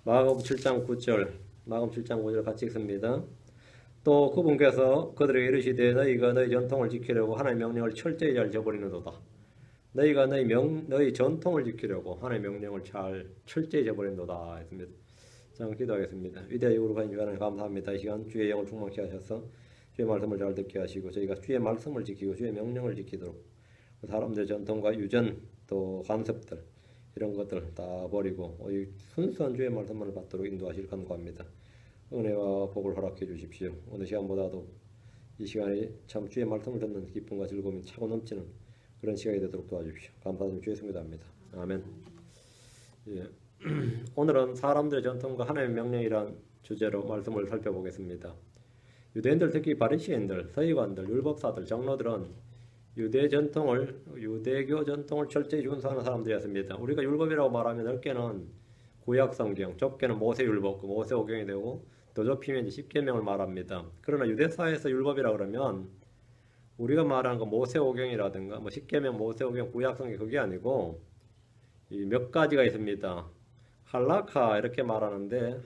마가복음 7장 9절, 마가복음 7장 9절 같이 읽습니다. 또 그분께서 그들에게 이르시되 너희가 너희 전통을 지키려고 하나님의 명령을 철저히 잘 저버리는도다. 너희가 너희 전통을 지키려고 하나님의 명령을 잘 철저히 저버린도다 했습니다. 자, 기도하겠습니다. 위대하고 거룩한 주 하나님 감사합니다. 이 시간 주의 영을 충만케 하셔서 주의 말씀을 잘 듣게 하시고 저희가 주의 말씀을 지키고 주의 명령을 지키도록 사람들의 전통과 유전 또 관습들 이런 것들 다 버리고 순수한 주의 말씀을 받도록 인도하실 간구합니다. 은혜와 복을 허락해 주십시오. 어느 시간보다도 이 시간에 참 주의 말씀을 듣는 기쁨과 즐거움이 차고 넘치는 그런 시간이 되도록 도와주십시오. 감사드리며 주의 성에 답니다. 아멘. 예. 오늘은 사람들의 전통과 하나님의 명령이란 주제로 말씀을 살펴보겠습니다. 유대인들, 특히 바리새인들, 서기관들, 율법사들, 장로들은 유대교 전통을 철저히 준수하는 사람들이었습니다. 우리가 율법이라고 말하면 넓게는 구약 성경, 좁게는 모세율법, 모세오경이 되고 더 좁히면 이제 십계명을 말합니다. 그러나 유대사에서 율법이라 그러면 우리가 말하는 거 모세오경이라든가 뭐 십계명, 모세오경, 구약 성경 그게 아니고 몇 가지가 있습니다. 할라카 이렇게 말하는데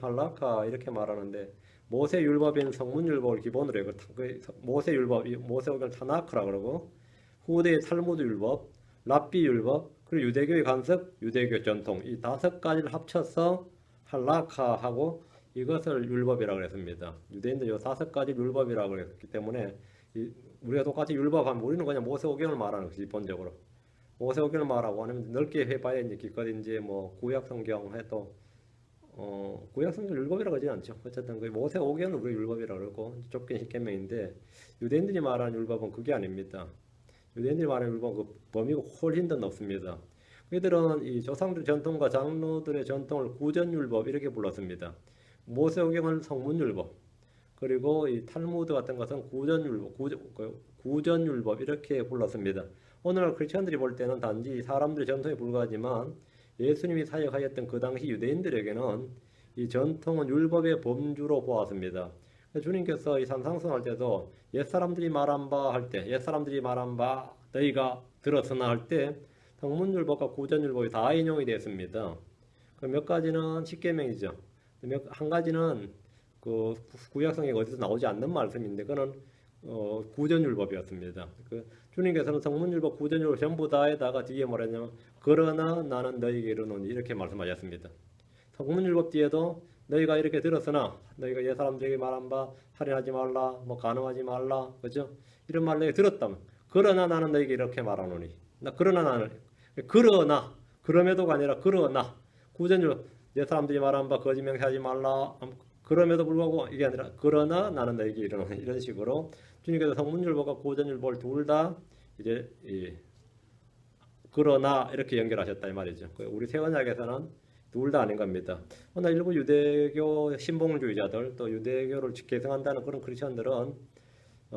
모세율법인 성문율법을 기본으로 해요. 모세율법, 모세오경 타나크라 그러고 후대의 탈무드 율법, 랍비 율법, 그리고 유대교의 관습, 유대교 전통 이 5가지를 합쳐서 할라카하고 이것을 율법이라고 했습니다. 유대인들 이 5가지 율법이라고 했기 때문에 우리가 똑같이 율법하면 우리는 그냥 모세오경을 말하는 것이 기본적으로 모세오경을 말하고 아니면 넓게 해봐야 이제 기껏 뭐 구약 성경 해도 구약 성경 율법이라고 하지 않죠. 어쨌든 그 모세오경은 우리 율법이라고 그러고 좁게 십계명인데 유대인들이 말하는 율법은 그게 아닙니다. 유대인들이 말하는 율법은 그 범위가 훨씬 더 높습니다. 그들은 이 조상들 전통과 장로들의 전통을 구전율법 이렇게 불렀습니다. 모세오경은 성문율법, 그리고 이 탈무드 같은 것은 구전율법 이렇게 불렀습니다. 오늘날 크리스천들이 볼 때는 단지 사람들의 전통에 불과하지만 예수님이 사역하였던 그 당시 유대인들에게는 이 전통은 율법의 범주로 보았습니다. 주님께서 이 산상수훈 할 때도 옛사람들이 말한 바 할 때, 옛사람들이 말한 바 너희가 들었으나 할 때 성문율법과 구전율법이 다 인용이 되었습니다. 그 몇 가지는 십계명이죠. 한 가지는 그 구약성에 어디서 나오지 않는 말씀인데 그는 구전율법이었습니다. 그 주님께서는 성문율법, 구전율법 전부 다에다가 뒤에 뭐랬냐면 그러나 나는 너희에게 이르노니 이렇게 말씀하셨습니다. 성문율법 뒤에도 너희가 이렇게 들었으나 너희가 옛 사람들에게 말한 바 살인하지 말라, 뭐 간음하지 말라, 그죠? 이런 말 너희 들었다면 그러나 나는 너희에게 이렇게 말하노니 그러나 그럼에도가 아니라 그러나 구전율 옛 사람들이 말한 바 거짓 맹세하지 말라 그럼에도 불구하고 이게 아니라 그러나 나는 너희에게 이르노니 이런 식으로 주님께서 성문율법과 구전율법을 둘 다 이제 그러나 이렇게 연결하셨다 이 말이죠. 우리 세원약에서는 둘 다 아닌 겁니다. 오늘 일부 유대교 신봉주의자들 또 유대교를 계승한다는 그런 크리스천들은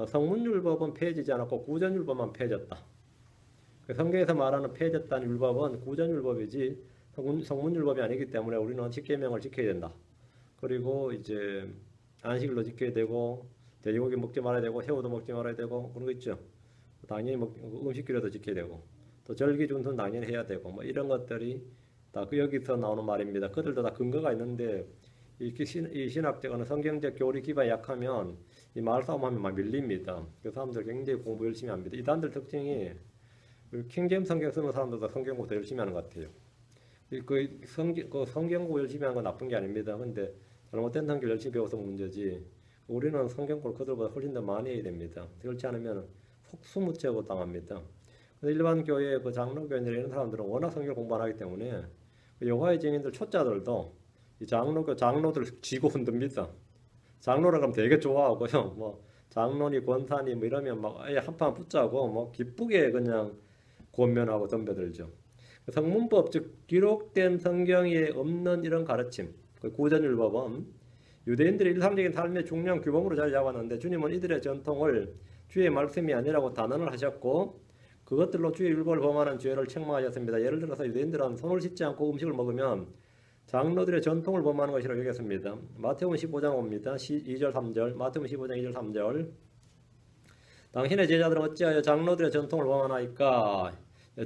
성문율법은 폐해지지 않았고 구전율법만 폐해졌다. 성경에서 말하는 폐해졌다는 율법은 구전율법이지 성문율법이 아니기 때문에 우리는 십계명을 지켜야 된다. 그리고 이제 안식일도 지켜야 되고 돼지고기 먹지 말아야 되고 새우도 먹지 말아야 되고 그런 거 있죠. 당연히 음식기로도 지켜야 되고 또 절기 준수는 당연히 해야 되고 뭐 이런 것들이 다 그 여기서 나오는 말입니다. 그들도 다 근거가 있는데 이 신학적으로는 성경적 교리 기반이 약하면 이 말싸움하면 막 밀립니다. 그 사람들 굉장히 공부 열심히 합니다. 이단들 특징이 킹제임스 성경 쓰는 사람들도 성경 공부 더 열심히 하는 것 같아요. 성경 공부 열심히 하는 건 나쁜 게 아닙니다. 근데 잘못된 성경 열심히 배워서 문제지 우리는 성경 공부를 그들보다 훨씬 더 많이 해야 됩니다. 그렇지 않으면 속수무책으로 당합니다. 일반 교회 그 장로교인들 이런 사람들은 워낙 성경 공부 안 하기 때문에 여호와의 증인들 초짜들도 이 장로들 쥐고 흔듭니다. 장로라 그러면 되게 좋아하고요. 뭐 장로니 권사니 뭐 이러면 막 한판 붙자고 뭐 기쁘게 그냥 권면하고 덤벼들죠. 성문법 즉 기록된 성경에 없는 이런 가르침, 그 구전율법은 유대인들의 일상적인 삶의 중요한 규범으로 자리 잡았는데 주님은 이들의 전통을 주의 말씀이 아니라고 단언을 하셨고 그것들로 주의 율법을 범하는 죄를 책망하셨습니다. 예를 들어서 유대인들은 손을 씻지 않고 음식을 먹으면 장로들의 전통을 범하는 것이라고 여겼습니다. 마태복음 15장 옵니다. 2절 3절 마태복음 15장 2절 3절 당신의 제자들은 어찌하여 장로들의 전통을 범하나이까?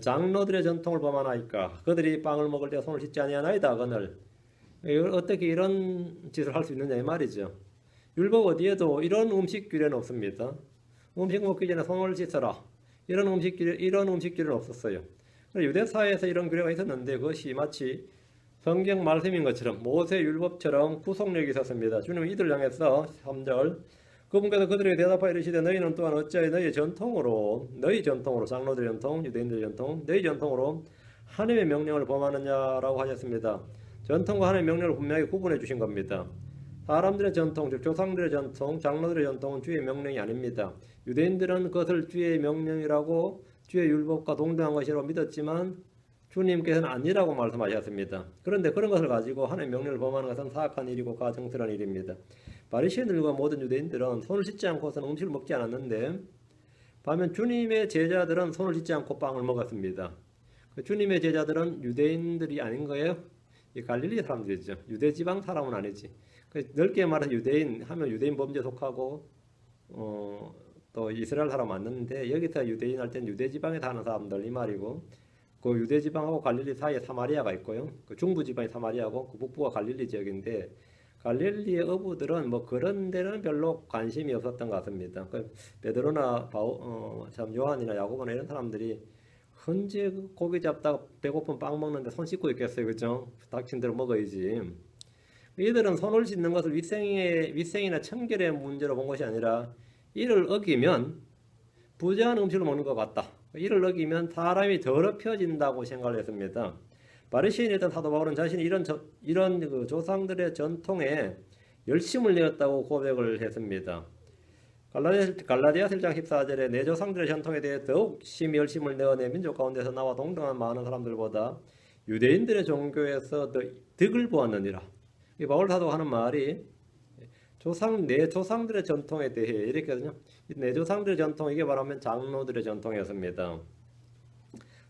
장로들의 전통을 범하나이까? 그들이 빵을 먹을 때 손을 씻지 아니하나이다. 그늘 어떻게 이런 짓을 할 수 있느냐 이 말이죠. 율법 어디에도 이런 음식 규례는 없습니다. 음식 먹기 전에 손을 씻어라. 이런 음식 규례는 없었어요. 유대 사회에서 이런 규례가 있었는데 그것이 마치 성경 말씀인 것처럼 모세 율법처럼 구속력이 있었습니다. 주님은 이들을 향해서 3절 그분께서 그들에게 대답하여 이르시되 너희는 또한 어찌하여 너희 전통으로 장로들의 전통, 유대인들의 전통, 너희 전통으로 하나님의 명령을 범하느냐라고 하셨습니다. 전통과 하나님의 명령을 분명히 구분해 주신 겁니다. 사람들의 전통, 즉 조상들의 전통, 장로들의 전통은 주의 명령이 아닙니다. 유대인들은 그것을 주의 명령이라고 주의 율법과 동등한 것이라고 믿었지만 주님께서는 아니라고 말씀하셨습니다. 그런데 그런 것을 가지고 하나님의 명령을 범하는 것은 사악한 일이고 가증스러운 일입니다. 바리새인들과 모든 유대인들은 손을 씻지 않고서는 음식을 먹지 않았는데 반면 주님의 제자들은 손을 씻지 않고 빵을 먹었습니다. 주님의 제자들은 유대인들이 아닌 거예요. 이 갈릴리 사람들이죠. 유대 지방 사람은 아니지. 넓게 말해서 유대인 하면 유대인 범죄에 속하고 또 이스라엘 사람 맞는데 여기서 유대인 할 때는 유대 지방에 사는 사람들 이 말이고 그 유대 지방하고 갈릴리 사이에 사마리아가 있고요. 그 중부 지방이 사마리아고 그 북부가 갈릴리 지역인데 갈릴리의 어부들은 뭐 그런 데는 별로 관심이 없었던 것 같습니다. 그 베드로나 참 요한이나 야고보나 이런 사람들이 언제 고기 잡다가 배고픈 빵 먹는데 손 씻고 있겠어요, 그죠? 닥친 대로 먹어야지. 이들은 손을 씻는 것을 위생이나 청결의 문제로 본 것이 아니라 이를 어기면 부정한 음식을 먹는 것 같다. 이를 어기면 사람이 더럽혀진다고 생각을 했습니다. 바리새인이었던 사도 바울은 자신이 이런 그 조상들의 전통에 열심을 내었다고 고백을 했습니다. 갈라디아서 1장 14절에 내 조상들의 전통에 대해 더욱 심히 열심을 내어 내 민족 가운데서 나와 동등한 많은 사람들보다 유대인들의 종교에서 더 득을 보았느니라. 이 바울 사도가 하는 말이 내 조상들의 전통에 대해 이렇게 하거든요. 내 조상들의 전통 이게 말하면 장로들의 전통이었습니다.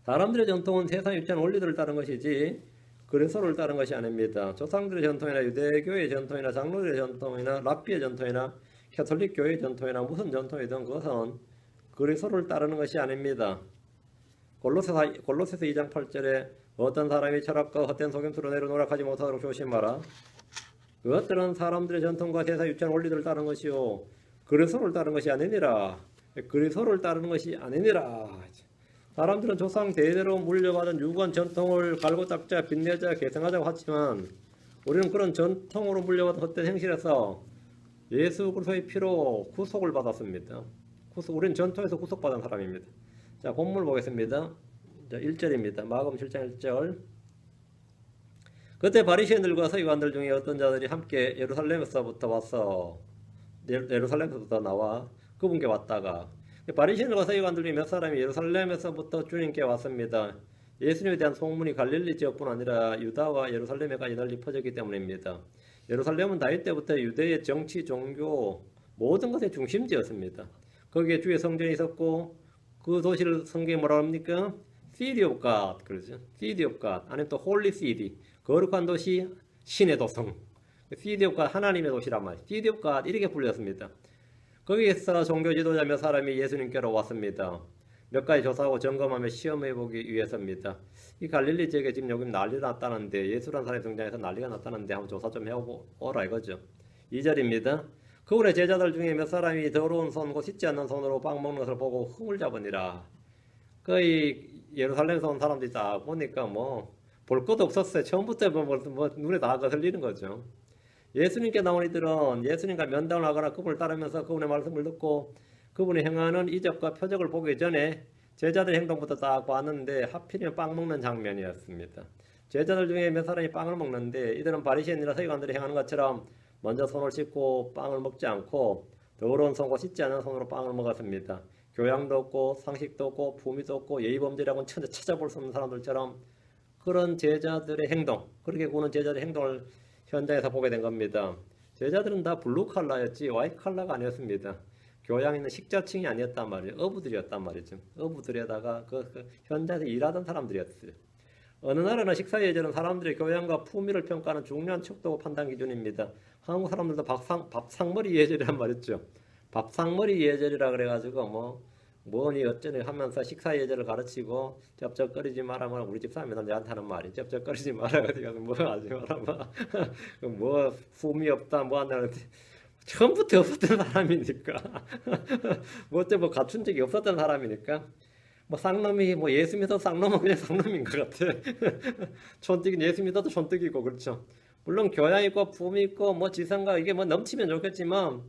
사람들의 전통은 세상에 유치한 원리들을 따른 것이지 그리스도를 따른 것이 아닙니다. 조상들의 전통이나 유대교의 전통이나 장로들의 전통이나 랍비의 전통이나 캐톨릭 교회의 전통이나 무슨 전통이든 그것은 그리스도를 따르는 것이 아닙니다. 골로새서 2장 8절에 어떤 사람이 철학과 헛된 속임수로 내려 노력하지 못하도록 조심하라. 그것들은 사람들의 전통과 세상 유치한 원리들을 따르는 것이요 그리스도를 따르는 것이 아니니라. 그리스도를 따르는 것이 아니니라. 사람들은 조상 대대로 물려받은 유구한 전통을 갈고 닦자 빛내자 계승하자고 하지만 우리는 그런 전통으로 물려받은 헛된 행실에서 예수 그리스도의 피로 구속을 받았습니다. 우리는 전통에서 구속받은 사람입니다. 자, 본문 보겠습니다. 자, 1절입니다. 마가복음 7장 1절. 그때 바리새인들과 서기관들 중에 어떤 자들이 함께 예루살렘에서부터 나와 그분께 왔다가 바리새인들과 서기관들 중에 몇 사람이 예루살렘에서부터 주님께 왔습니다. 예수님에 대한 소문이 갈릴리 지역뿐 아니라 유다와 예루살렘에까지 널리 퍼졌기 때문입니다. 예루살렘은 다윗 때부터 유대의 정치, 종교 모든 것의 중심지였습니다. 거기에 주의 성전이 있었고 그 도시를 성경에 뭐라 합니까? City of God 그러죠. City of God 아니면 또 Holy City 거룩한 도시 신의 도성. City of God 하나님의 도시란 말이에요. City of God 이렇게 불렸습니다. 거기에서 종교 지도자 몇 사람이 예수님께로 왔습니다. 몇 가지 조사하고 점검하며 시험해보기 위해서입니다. 이 갈릴리 지역에 지금 여기 난리가 났다는데 예수라는 사람이 등장해서 난리가 났다는데 한번 조사 좀 해오라 이거죠. 2절입니다. 그분의 제자들 중에 몇 사람이 더러운 손, 곧 씻지 않는 손으로 빵 먹는 것을 보고 흥을 잡으니라. 거의 예루살렘에서 온 사람들이 딱 보니까 볼 것도 없었어요. 처음부터 눈에 다 거슬리는 거죠. 예수님께 나온 이들은 예수님과 면담을 하거나 그분을 따르면서 그분의 말씀을 듣고 그분이 행하는 이적과 표적을 보기 전에 제자들의 행동부터 딱 봤는데 하필이면 빵 먹는 장면이었습니다. 제자들 중에 몇 사람이 빵을 먹는데 이들은 바리새인이나 서기관들이 행하는 것처럼 먼저 손을 씻고 빵을 먹지 않고 더러운 손과 씻지 않은 손으로 빵을 먹었습니다. 교양도 없고 상식도 없고 품위도 없고 예의범죄라고는 전혀 찾아볼 수 없는 사람들처럼 그런 제자들의 행동, 그렇게 구는 제자들의 행동을 현장에서 보게 된 겁니다. 제자들은 다 블루 칼라였지 화이트 칼라가 아니었습니다. 교양 있는 식자층이 아니었단 말이에요. 어부들이었단 말이죠. 어부들에다가 그 현장에서 일하던 사람들이었어요. 어느 나라나 식사 예절은 사람들의 교양과 품위를 평가하는 중요한 척도고 판단 기준입니다. 한국 사람들도 밥상머리 예절이란 말이죠. 밥상머리 예절이라 그래가지고 뭐니 어쩌니 하면서 식사 예절을 가르치고 쩝쩝거리지 마라 뭐 우리 집 사람이 남자한테 하는 말이 쩝쩝거리지 마라 어디 가서 뭐 하지 마라 뭐 품이 없다 뭐 한다는데 처음부터 없었던 사람이니까 뭐 어째 뭐 갖춘 적이 없었던 사람이니까 뭐 쌍놈이 뭐 예수 믿어도 쌍놈은 그냥 쌍놈인 것 같아. 촌뜨기는 예수 믿어도 촌뜨기고 그렇죠. 물론 교양 있고 품이 있고 뭐 지성과 이게 뭐 넘치면 좋겠지만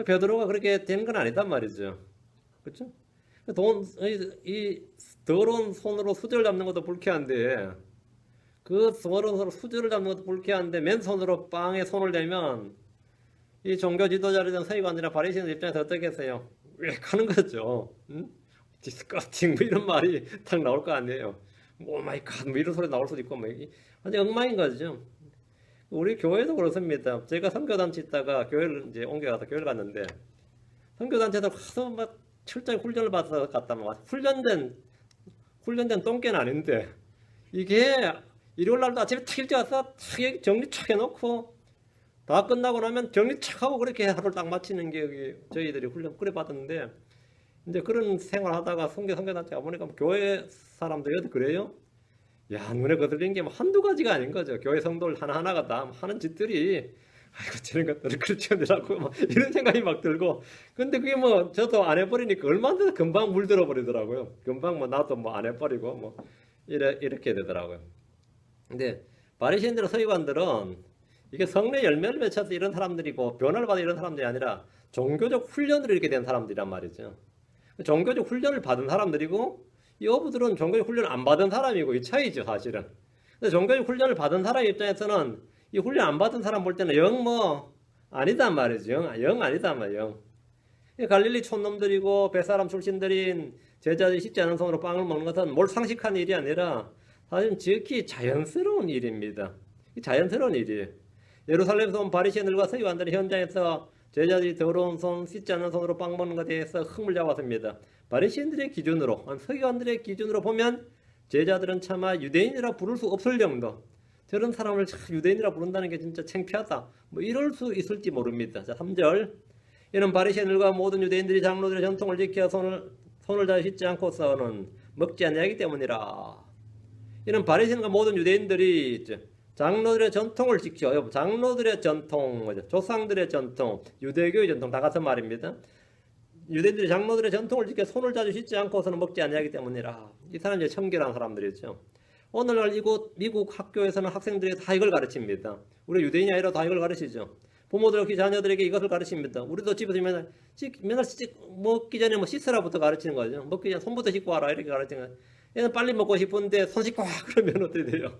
베드로가 그렇게 된 건 아니단 말이죠. 그렇죠? 이 더러운 손으로 수저를 잡는 것도 불쾌한데 그 더러운 손으로 수저를 잡는 것도 불쾌한데 맨손으로 빵에 손을 대면 이 종교 지도자들이든 서기관들이나 바리새인들 입장에서 어떻겠어요? 왜 하는 거죠? 응? 디스커스팅 뭐 이런 말이 딱 나올 거 아니에요. 오 마이 갓 뭐 이런 소리 나올 수도 있고 뭐 완전 엉망인 거죠. 우리 교회도 그렇습니다. 제가 선교단체 있다가 교회를 이제 옮겨가서 교회를 갔는데 선교단체에서 가서 막 철저히 훈련을 받아서 갔다면 훈련된 똥개는 아닌데 이게 일요일 날도 아침에 탁 일찍 와서 탁 정리 착 해놓고 다 끝나고 나면 정리 착 하고 그렇게 하루를 딱 마치는 게 여기 저희들이 훈련 그래 받았는데 이제 그런 생활 하다가 선교단체 가보니까 교회 사람들이 그래요? 야, 눈에 거슬리는 게 뭐 한두 가지가 아닌 거죠. 교회 성도들 하나하나가 다 하는 짓들이 아이고 저런 것들을 그렇게하더라고 막 이런 생각이 막 들고 근데 그게 뭐 저도 안 해버리니까 얼마나 금방 물들어 버리더라고요. 금방 뭐 나도 뭐 안 해버리고 뭐 이렇게 되더라고요. 근데 바리새인들 서기관들은 이게 성례 열매를 맺혀서 이런 사람들이고 변화를 받은 이런 사람들이 아니라 종교적 훈련을 이렇게 된 사람들이란 말이죠. 종교적 훈련을 받은 사람들이고 이 어부들은 종교적 훈련을 안 받은 사람이고 이 차이죠 사실은. 근데 종교적 훈련을 받은 사람 입장에서는 이 훈련 안 받은 사람 볼 때는 영 뭐 아니단 말이죠. 영 아니다 말이요. 갈릴리 촌놈들이고 뱃사람 출신들인 제자들이 씻지 않은 손으로 빵을 먹는 것은 뭘 상식한 일이 아니라 사실 지극히 자연스러운 일입니다. 자연스러운 일이에요. 예루살렘에서 온 바리새인들과 서기관들이 현장에서 제자들이 더러운 손, 씻지 않은 손으로 빵 먹는 것에 대해서 흠을 잡았습니다. 바리새인들의 기준으로, 서기관들의 기준으로 보면 제자들은 차마 유대인이라 부를 수 없을 정도. 저런 사람을 유대인이라 부른다는 게 진짜 창피하다. 뭐 이럴 수 있을지 모릅니다. 자, 3절. 이는 바리새인들과 모든 유대인들이 장로들의 전통을 지켜 손을 잘 씻지 않고서는 먹지 아니하기 때문이라. 이는 바리새인과 모든 유대인들이 장로들의 전통을 지켜 장로들의 전통, 조상들의 전통, 유대교의 전통 다 같은 말입니다. 유대인들이 장로들의 전통을 지켜 손을 자주 씻지 않고서는 먹지 아니하기 때문이라. 이 사람이 청결한 사람들이죠. 오늘날 이곳 미국 학교에서는 학생들이 다 이걸 가르칩니다. 우리 유대인이 아니라 다 이걸 가르치죠. 부모들이 자녀들에게 이것을 가르칩니다. 우리도 집에서 맨날 먹기 전에 뭐 씻으라부터 가르치는 거죠. 먹기 전에 손부터 씻고 와라 이렇게 가르치는 거예요. 얘는 빨리 먹고 싶은데 손 씻고 와 그러면 어떻게 돼요?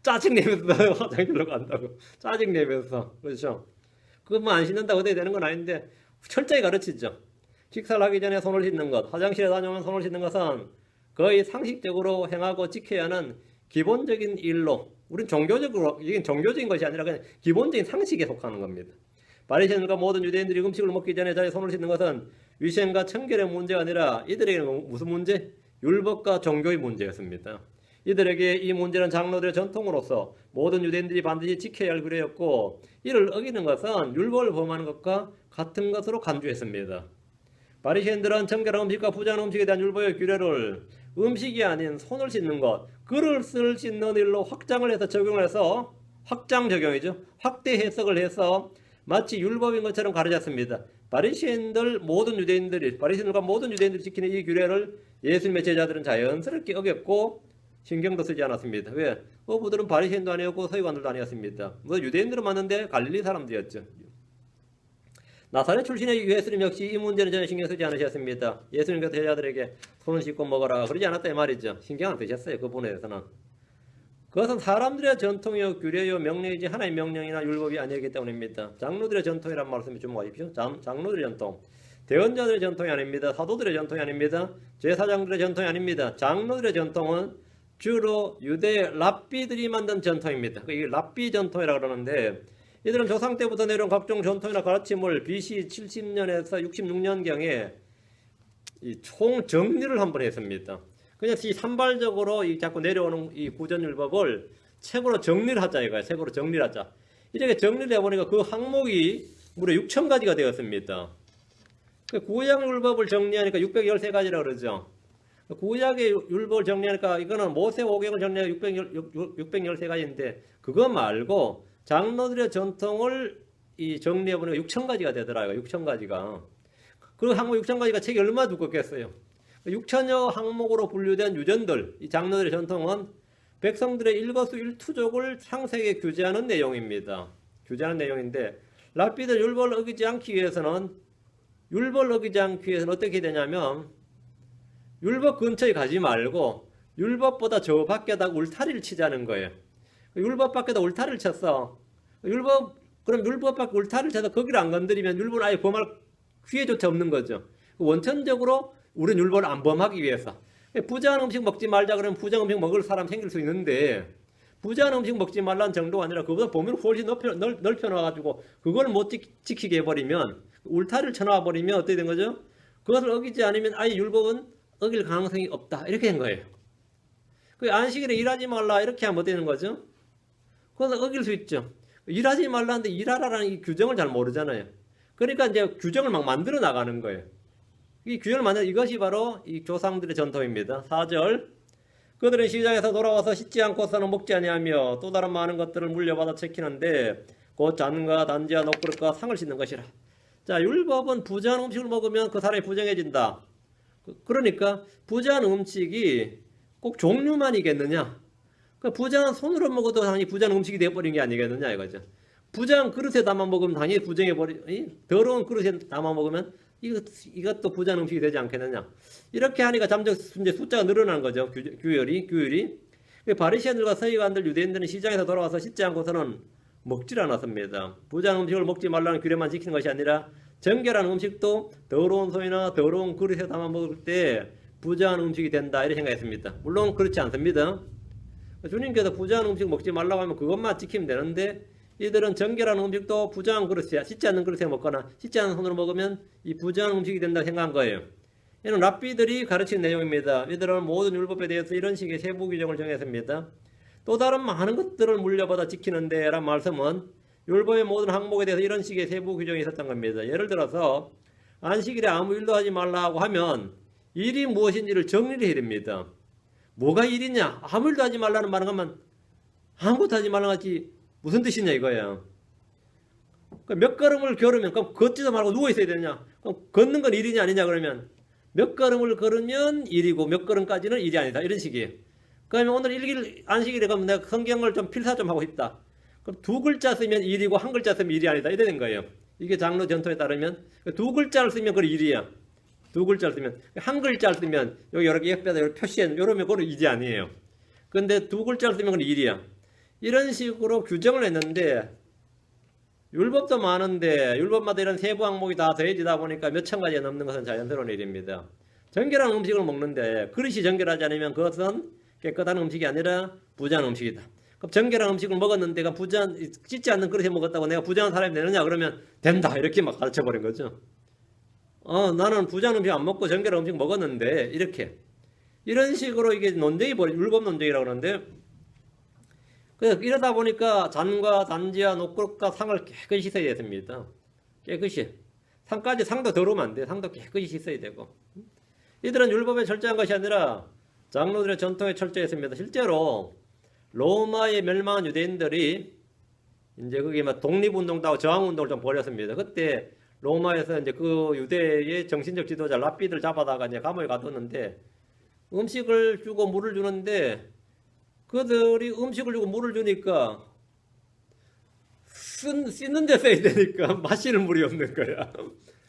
짜증내면서 화장실로 간다고. 짜증내면서. 그렇죠? 그거 뭐 안 씻는다고 어떻게 되는 건 아닌데 철저히 가르치죠. 식사를 하기 전에 손을 씻는 것, 화장실에 다녀오면 손을 씻는 것은 거의 상식적으로 행하고 지켜야 하는 기본적인 일로 우린 이게 종교적인 것이 아니라 그냥 기본적인 상식에 속하는 겁니다. 바리새인과 모든 유대인들이 음식을 먹기 전에 자기 손을 씻는 것은 위생과 청결의 문제가 아니라 이들에게는 무슨 문제? 율법과 종교의 문제였습니다. 이들에게 이 문제는 장로들의 전통으로서 모든 유대인들이 반드시 지켜야 할 규례였고 이를 어기는 것은 율법을 범하는 것과 같은 것으로 간주했습니다. 바리새인들은 청결한 음식과 부정한 음식에 대한 율법의 규례를 음식이 아닌 손을 씻는 것, 그릇을 씻는 일로 확장을 해서 적용을 해서 확장 적용이죠. 확대 해석을 해서 마치 율법인 것처럼 가르쳤습니다. 바리새인들과 모든 유대인들이 지키는 이 규례를 예수님의 제자들은 자연스럽게 어겼고 신경도 쓰지 않았습니다. 왜? 어부들은 바리새인도 아니었고 서기관들도 아니었습니다. 뭐 유대인들은 맞는데 갈릴리 사람들이었죠. 나사렛 출신의 예수님 역시 이 문제는 전혀 신경 쓰지 않으셨습니다. 예수님께서 제자들에게 손을 씻고 먹어라 그러지 않았다 이 말이죠. 신경 안 쓰셨어요. 그 부분에 대해서는. 그것은 사람들의 전통이요 규례요 명령이지 하나의 명령이나 율법이 아니기 때문입니다. 장로들의 전통이란 말씀에 주목하십시오. 장로들의 전통. 대언자들의 전통이 아닙니다. 사도들의 전통이 아닙니다. 제사장들의 전통이 아닙니다. 장로들의 전통은 주로 유대 랍비들이 만든 전통입니다. 이 랍비 전통이라고 그러는데 이들은 조상 때부터 내려온 각종 전통이나 가르침을 BC 70년에서 66년경에 총 정리를 한번 했습니다. 그냥 이 산발적으로 자꾸 내려오는 이 구전율법을 책으로 정리를 하자 이거야. 책으로 정리를 하자. 이렇게 정리를 해보니까 그 항목이 무려 6,000가지가 되었습니다. 구약 율법을 정리하니까 613가지라고 그러죠. 구약의 율법을 정리하니까 이거는 모세오경을 정리하니까 613가지인데 그거 말고 장로들의 전통을 정리해보니까 6,000가지가 되더라고요. 6,000가지가. 그 항목 6,000가지가 책이 얼마나 두껍겠어요. 6천여 항목으로 분류된 유전들, 이 장로들의 전통은 백성들의 일거수일투족을 상세하게 규제하는 내용입니다. 규제하는 내용인데 랍비들 율법을 어기지 않기 위해서는 어떻게 되냐면 율법 근처에 가지 말고 율법보다 저 밖에다 울타리를 치자는 거예요. 율법 밖에다 울타리를 쳤어. 그럼 율법 밖에 울타리를 쳐서 거기를 안 건드리면 율법을 아예 범할 기회조차 없는 거죠. 원천적으로 우리는 율법을 안 범하기 위해서. 부정한 음식 먹지 말자 그러면 부정한 음식 먹을 사람 생길 수 있는데 부정한 음식 먹지 말라는 정도가 아니라 그보다 범위를 훨씬 넓혀놔가지고 그걸 못 지키게 해버리면 울타리를 쳐놔 버리면 어떻게 된 거죠? 그것을 어기지 않으면 아예 율법은 어길 가능성이 없다 이렇게 된 거예요. 그 안식일에 일하지 말라 이렇게 하면 어떻게 되는 거죠? 그것은 어길 수 있죠. 일하지 말라는데 일하라라는 이 규정을 잘 모르잖아요. 그러니까 이제 규정을 막 만들어 나가는 거예요. 이 규정을 만드는 이것이 바로 이 조상들의 전통입니다. 4절 그들은 시장에서 돌아와서 씻지 않고서는 먹지 아니하며 또 다른 많은 것들을 물려받아 지키는데 곧 잔과 단지와 녹그릇과 상을 씻는 것이라. 자, 율법은 부정한 음식을 먹으면 그 사람이 부정해진다. 그러니까 부정한 음식이 꼭 종류만이겠느냐? 그 부정한 손으로 먹어도 당연히 부정한 음식이 되어버린 게 아니겠느냐 이거죠. 부정한 그릇에 담아 먹으면 당연히 더러운 그릇에 담아 먹으면 이것도 부정한 음식이 되지 않겠느냐. 이렇게 하니까 점점 이제 숫자가 늘어나는 거죠. 규율이. 바리새인들과 서기관들 유대인들은 시장에서 돌아와서 씻지 않고서는 먹질 않았습니다. 부정한 음식을 먹지 말라는 규례만 지키는 것이 아니라 정결한 음식도 더러운 손이나 더러운 그릇에 담아 먹을 때 부정한 음식이 된다 이렇게 생각했습니다. 물론 그렇지 않습니다. 주님께서 부정한 음식 먹지 말라고 하면 그것만 지키면 되는데 이들은 정결한 음식도 부정한 그릇에 씻지 않는 그릇에 먹거나 씻지 않은 손으로 먹으면 이 부정한 음식이 된다고 생각한 거예요. 이는 랍비들이 가르친 내용입니다. 이들은 모든 율법에 대해서 이런 식의 세부 규정을 정했습니다. 또 다른 많은 것들을 물려받아 지키는데 라는 말씀은 율법의 모든 항목에 대해서 이런 식의 세부 규정이 있었던 겁니다. 예를 들어서 안식일에 아무 일도 하지 말라고 하면 일이 무엇인지를 정리를 해야 됩니다. 뭐가 일이냐? 아무 일도 하지 말라는 말은 하면 아무것도 하지 말라는 것이 무슨 뜻이냐 이거야. 몇 걸음을 걸으면 그럼 걷지도 말고 누워 있어야 되냐? 그럼 걷는 건 일이냐 아니냐 그러면 몇 걸음을 걸으면 일이고 몇 걸음까지는 일이 아니다 이런 식이에요. 그러면 오늘 안식일에 가면 내가 성경을 좀 필사 좀 하고 싶다. 그럼 두 글자 쓰면 일이고 한 글자 쓰면 일이 아니다 이래 된 거예요. 이게 장로 전통에 따르면 두 글자를 쓰면 그건 일이야. 두 글자를 쓰면 한 글자를 쓰면 여기 여러 개 옆에다 표시해 이러면 그건 일이 아니에요. 근데 두 글자를 쓰면 그건 일이야. 이런 식으로 규정을 했는데 율법도 많은데 율법마다 이런 세부 항목이 다 더해지다 보니까 몇천 가지가 넘는 것은 자연스러운 일입니다. 정결한 음식을 먹는데 그릇이 정결하지 않으면 그것은 깨끗한 음식이 아니라 부정한 음식이다. 그럼 정결한 음식을 먹었는데 씻지 않는 그릇에 먹었다고 내가 부정한 사람이 되느냐 그러면 된다 이렇게 막 가르쳐버린 거죠. 나는 부정한 음식 안 먹고 정결한 음식 먹었는데 이런 식으로 이게 논쟁이 율법 논쟁이라고 그러는데 이러다 보니까 잔과 단지와 녹그릇과 상을 깨끗이 씻어야 됩니다. 깨끗이. 상도 더러우면 안 돼. 상도 깨끗이 씻어야 되고. 이들은 율법에 철저한 것이 아니라 장로들의 전통에 철저했습니다. 실제로 로마에 멸망한 유대인들이 이제 그게 막 독립운동도 하고 저항운동을 좀 벌였습니다. 그때 로마에서 이제 그 유대의 정신적 지도자 랍비들 잡아다가 이제 감옥에 가뒀는데 음식을 주고 물을 주는데 그들이 음식을 주고 물을 주니까 씻는 데 써야 되니까 마시는 물이 없는 거야.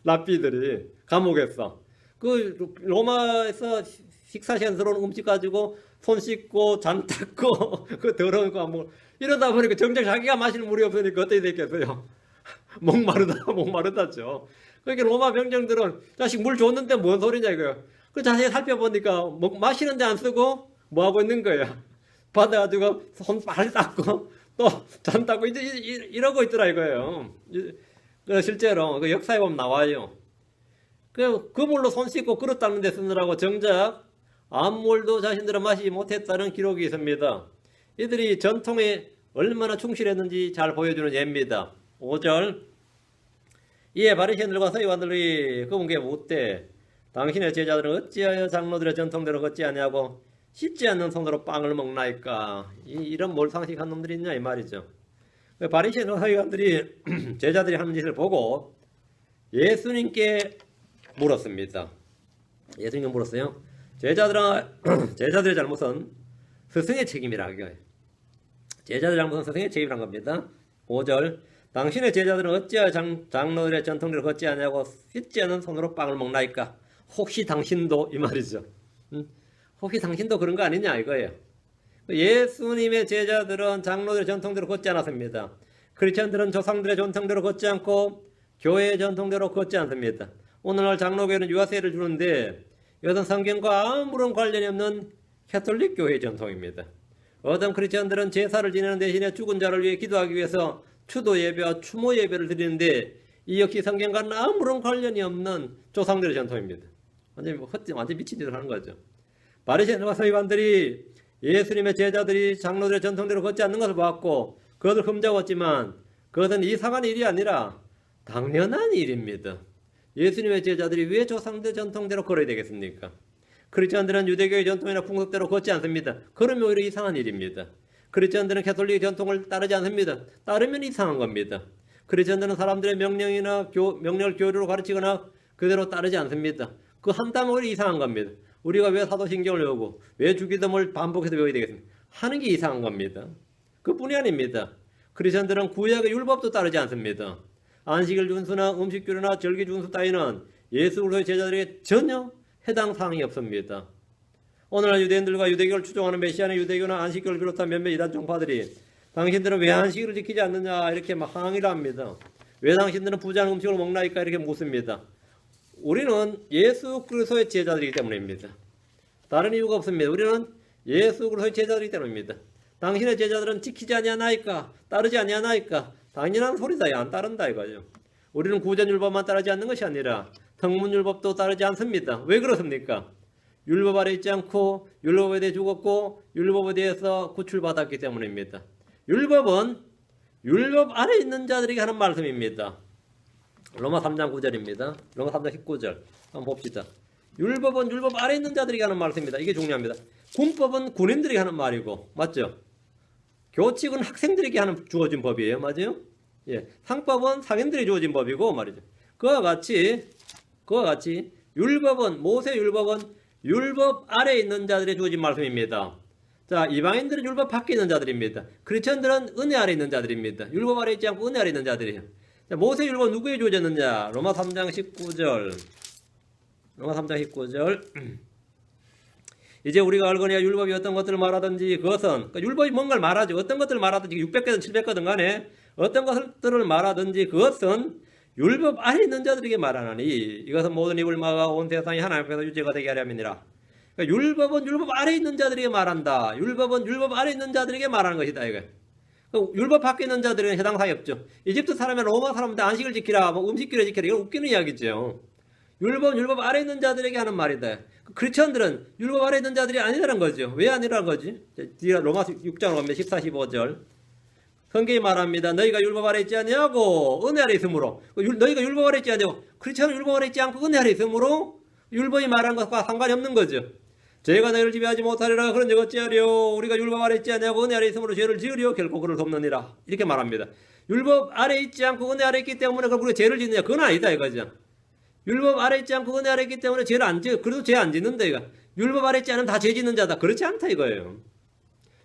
랍비들이 감옥에서. 그 로마에서 식사 시간 들어오는 음식 가지고 손 씻고 잔 닦고 그 더러운 거 뭐 이러다 보니까 정작 자기가 마실 물이 없으니까 어떻게 됐겠어요? 목마르다죠. 그러니까 로마 병정들은 자식 물 줬는데 뭔 소리냐 이거요. 그 자세히 살펴보니까 마시는데 안 쓰고 뭐 하고 있는 거야. 받아가지고 손 빨리 닦고 또 잔 닦고 이제 이러고 있더라 이거예요. 실제로 그 역사에 보면 나와요. 그 물로 손 씻고 그릇 닦는 데 쓰느라고 정작 아무 물도 자신들은 마시지 못했다는 기록이 있습니다. 이들이 전통에 얼마나 충실했는지 잘 보여주는 예입니다. 5절 이에 바리새인들과 서기관들이 그분께 묻되 당신의 제자들은 어찌하여 장로들의 전통대로 걷지 아니하고 씻지 않는 손으로 빵을 먹나이까? 이런 몰상식한 놈들이 있냐 이 말이죠. 바리새인과 서기관들이 제자들이 하는 짓을 보고 예수님께 물었습니다. 예수님께 물었어요. 제자들의 잘못은 스승의 책임이라. 제자들의 잘못은 스승의 책임이란 겁니다. 5절 당신의 제자들은 어찌하여 장로들의 전통대로 걷지 않냐고 씻지 않은 손으로 빵을 먹나이까? 혹시 당신도 이 말이죠. 혹시 당신도 그런 거 아니냐 이거예요. 예수님의 제자들은 장로들의 전통대로 걷지 않았습니다. 크리스천들은 조상들의 전통대로 걷지 않고 교회의 전통대로 걷지 않습니다. 오늘날 장로교회는 유아세를 주는데 이것은 성경과 아무런 관련이 없는 캐톨릭 교회의 전통입니다. 어떤 크리스천들은 제사를 지내는 대신에 죽은 자를 위해 기도하기 위해서 추도 예배와 추모 예배를 드리는데 이 역시 성경과는 아무런 관련이 없는 조상들의 전통입니다. 완전 미친 짓을 하는 거죠. 바리새인과 서기관들이 예수님의 제자들이 장로들의 전통대로 걷지 않는 것을 보았고 그것을 흠잡았지만 그것은 이상한 일이 아니라 당연한 일입니다. 예수님의 제자들이 왜 조상들 전통대로 걸어야 되겠습니까? 크리스천들은 유대교의 전통이나 풍습대로 걷지 않습니다. 그러면 오히려 이상한 일입니다. 크리스천들은 캐톨릭의 전통을 따르지 않습니다. 따르면 이상한 겁니다. 크리스천들은 사람들의 명령을 교리로 가르치거나 그대로 따르지 않습니다. 그 한다면 오히려 이상한 겁니다. 우리가 왜 사도신경을 외우고 왜 주기도문을 반복해서 외워야 되겠습니까? 하는 게 이상한 겁니다. 그뿐이 아닙니다. 크리스천들은 구약의 율법도 따르지 않습니다. 안식일 준수나 음식 규례나 절기 준수 따위는 예수 그리스도의 제자들에게 전혀 해당 사항이 없습니다. 오늘날 유대인들과 유대교를 추종하는 메시아의 유대교나 안식일을 비롯한 몇몇 이단 종파들이 당신들은 왜 안식일을 지키지 않느냐 이렇게 막 항의를 합니다. 왜 당신들은 부자는 음식을 먹나이까 이렇게 묻습니다. 우리는 예수 그리스도의 제자들이기 때문입니다. 다른 이유가 없습니다. 우리는 예수 그리스도의 제자들이기 때문입니다. 당신의 제자들은 지키지 아니하나이까? 따르지 아니하나이까? 당연한 소리다. 안 따른다 이거죠. 우리는 구전율법만 따르지 않는 것이 아니라 성문율법도 따르지 않습니다. 왜 그렇습니까? 율법 아래 있지 않고 율법에 대해 죽었고 율법에 대해서 구출받았기 때문입니다. 율법은 율법 아래 있는 자들에게 하는 말씀입니다. 로마 3장 9절입니다. 로마 3장 19절 한번 봅시다. 율법은 율법 아래 있는 자들에게 하는 말씀입니다. 이게 중요합니다. 군법은 군인들에게 하는 말이고 맞죠? 교칙은 학생들에게 주어진 법이에요. 맞아요? 예. 상법은 상인들에게 주어진 법이고 말이죠. 그와 같이 율법은 모세 율법은 율법 아래에 있는 자들에게 주어진 말씀입니다. 자, 이방인들은 율법 밖에 있는 자들입니다. 크리스천들은 은혜 아래 있는 자들입니다. 율법 아래 있지 않고 은혜 아래 있는 자들이에요. 자, 모세 율법 누구에게 주어졌느냐? 로마 3장 19절. 로마 3장 19절. 이제 우리가 알거니와 율법이 어떤 것들을 말하든지 그것은 율법이 뭔가를 말하죠. 어떤 것들을 말하든지 600거든 700거든 간에 어떤 것들을 말하든지 그것은 율법 아래 있는 자들에게 말하나니 이것은 모든 입을 막아 온 세상이 하나님 앞에서 유죄가 되게 하려 함이니라. 그러니까 율법은 율법 아래 있는 자들에게 말한다. 율법은 율법 아래 있는 자들에게 말하는 것이다. 이거. 율법 밖에 있는 자들은 해당 사항이 없죠. 이집트 사람이나 로마 사람한테 안식을 지키라, 뭐 음식기를 지키라 이건 웃기는 이야기죠. 율법 아래 있는 자들에게 하는 말이다. 크리스천들은 율법 아래 있는 자들이 아니라는 거죠. 왜 아니라는 거지? 로마 6장으로 가면 14, 15절. 성경이 말합니다. 너희가 율법 아래 있지 아니하고 은혜 아래 있으므로. 너희가 율법 아래 있지 아니하고 크리스천은 율법 아래 있지 않고 은혜 아래 있으므로 율법이 말한 것과 상관이 없는 거죠. 죄가 너희를 지배하지 못하리라. 그런즉 어찌하리요? 우리가 율법 아래 있지 아니하고 은혜 아래 있으므로 죄를 지으리요? 결코 그를 돕느니라. 이렇게 말합니다. 율법 아래 있지 않고 은혜 아래 있기 때문에 우리가 죄를 짓느냐? 그건 아니다 이거죠. 율법 아래 있지 않고 은혜 아래 있기 때문에 죄를 안 지어. 그래도 죄 안 짓는다 이거. 율법 아래 있지 않으면 다 죄 짓는 자다. 그렇지 않다 이거예요.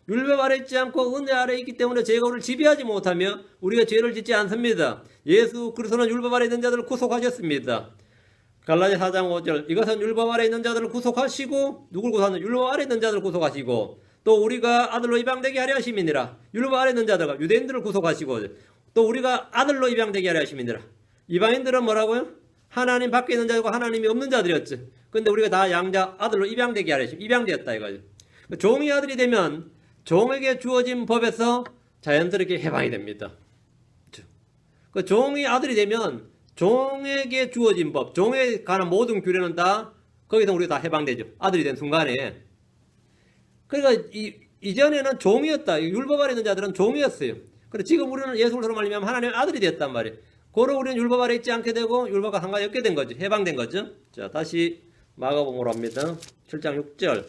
율법 아래 있지 않고 은혜 아래 있기 때문에 죄가 우리를 지배하지 못하며 우리가 죄를 짓지 않습니다. 예수 그리스도는 율법 아래 있는 자들을 구속하셨습니다. 갈라디아 4장 5절 이것은 율법 아래 있는 자들을 구속하시고 누굴 구속하는 율법 아래 있는 자들을 구속하시고 또 우리가 아들로 입양되게 하려 하심이니라. 율법 아래 있는 자들과 유대인들을 구속하시고 또 우리가 아들로 입양되게 하려 하심이니라. 이방인들은 뭐라고요? 하나님 밖에 있는 자들과 하나님이 없는 자들이었죠. 근데 우리가 다 양자 아들로 입양되게 하려 하심 입양되었다 이거죠. 종의 아들이 되면 종에게 주어진 법에서 자연스럽게 해방이 됩니다. 그 종의 아들이 되면 종에게 주어진 법, 종에 관한 모든 규례는 다 거기서 우리가 다 해방되죠. 아들이 된 순간에. 그러니까 이전에는 종이었다. 율법 아래 있는 자들은 종이었어요. 그런데 지금 우리는 예수 그리스도로 말미암아 하나님의 아들이 되었단 말이에요. 고로 우리는 율법 아래 있지 않게 되고 율법과 상관이 없게 된 거죠. 해방된 거죠. 자, 다시 마가복음으로 합니다. 7장 6절.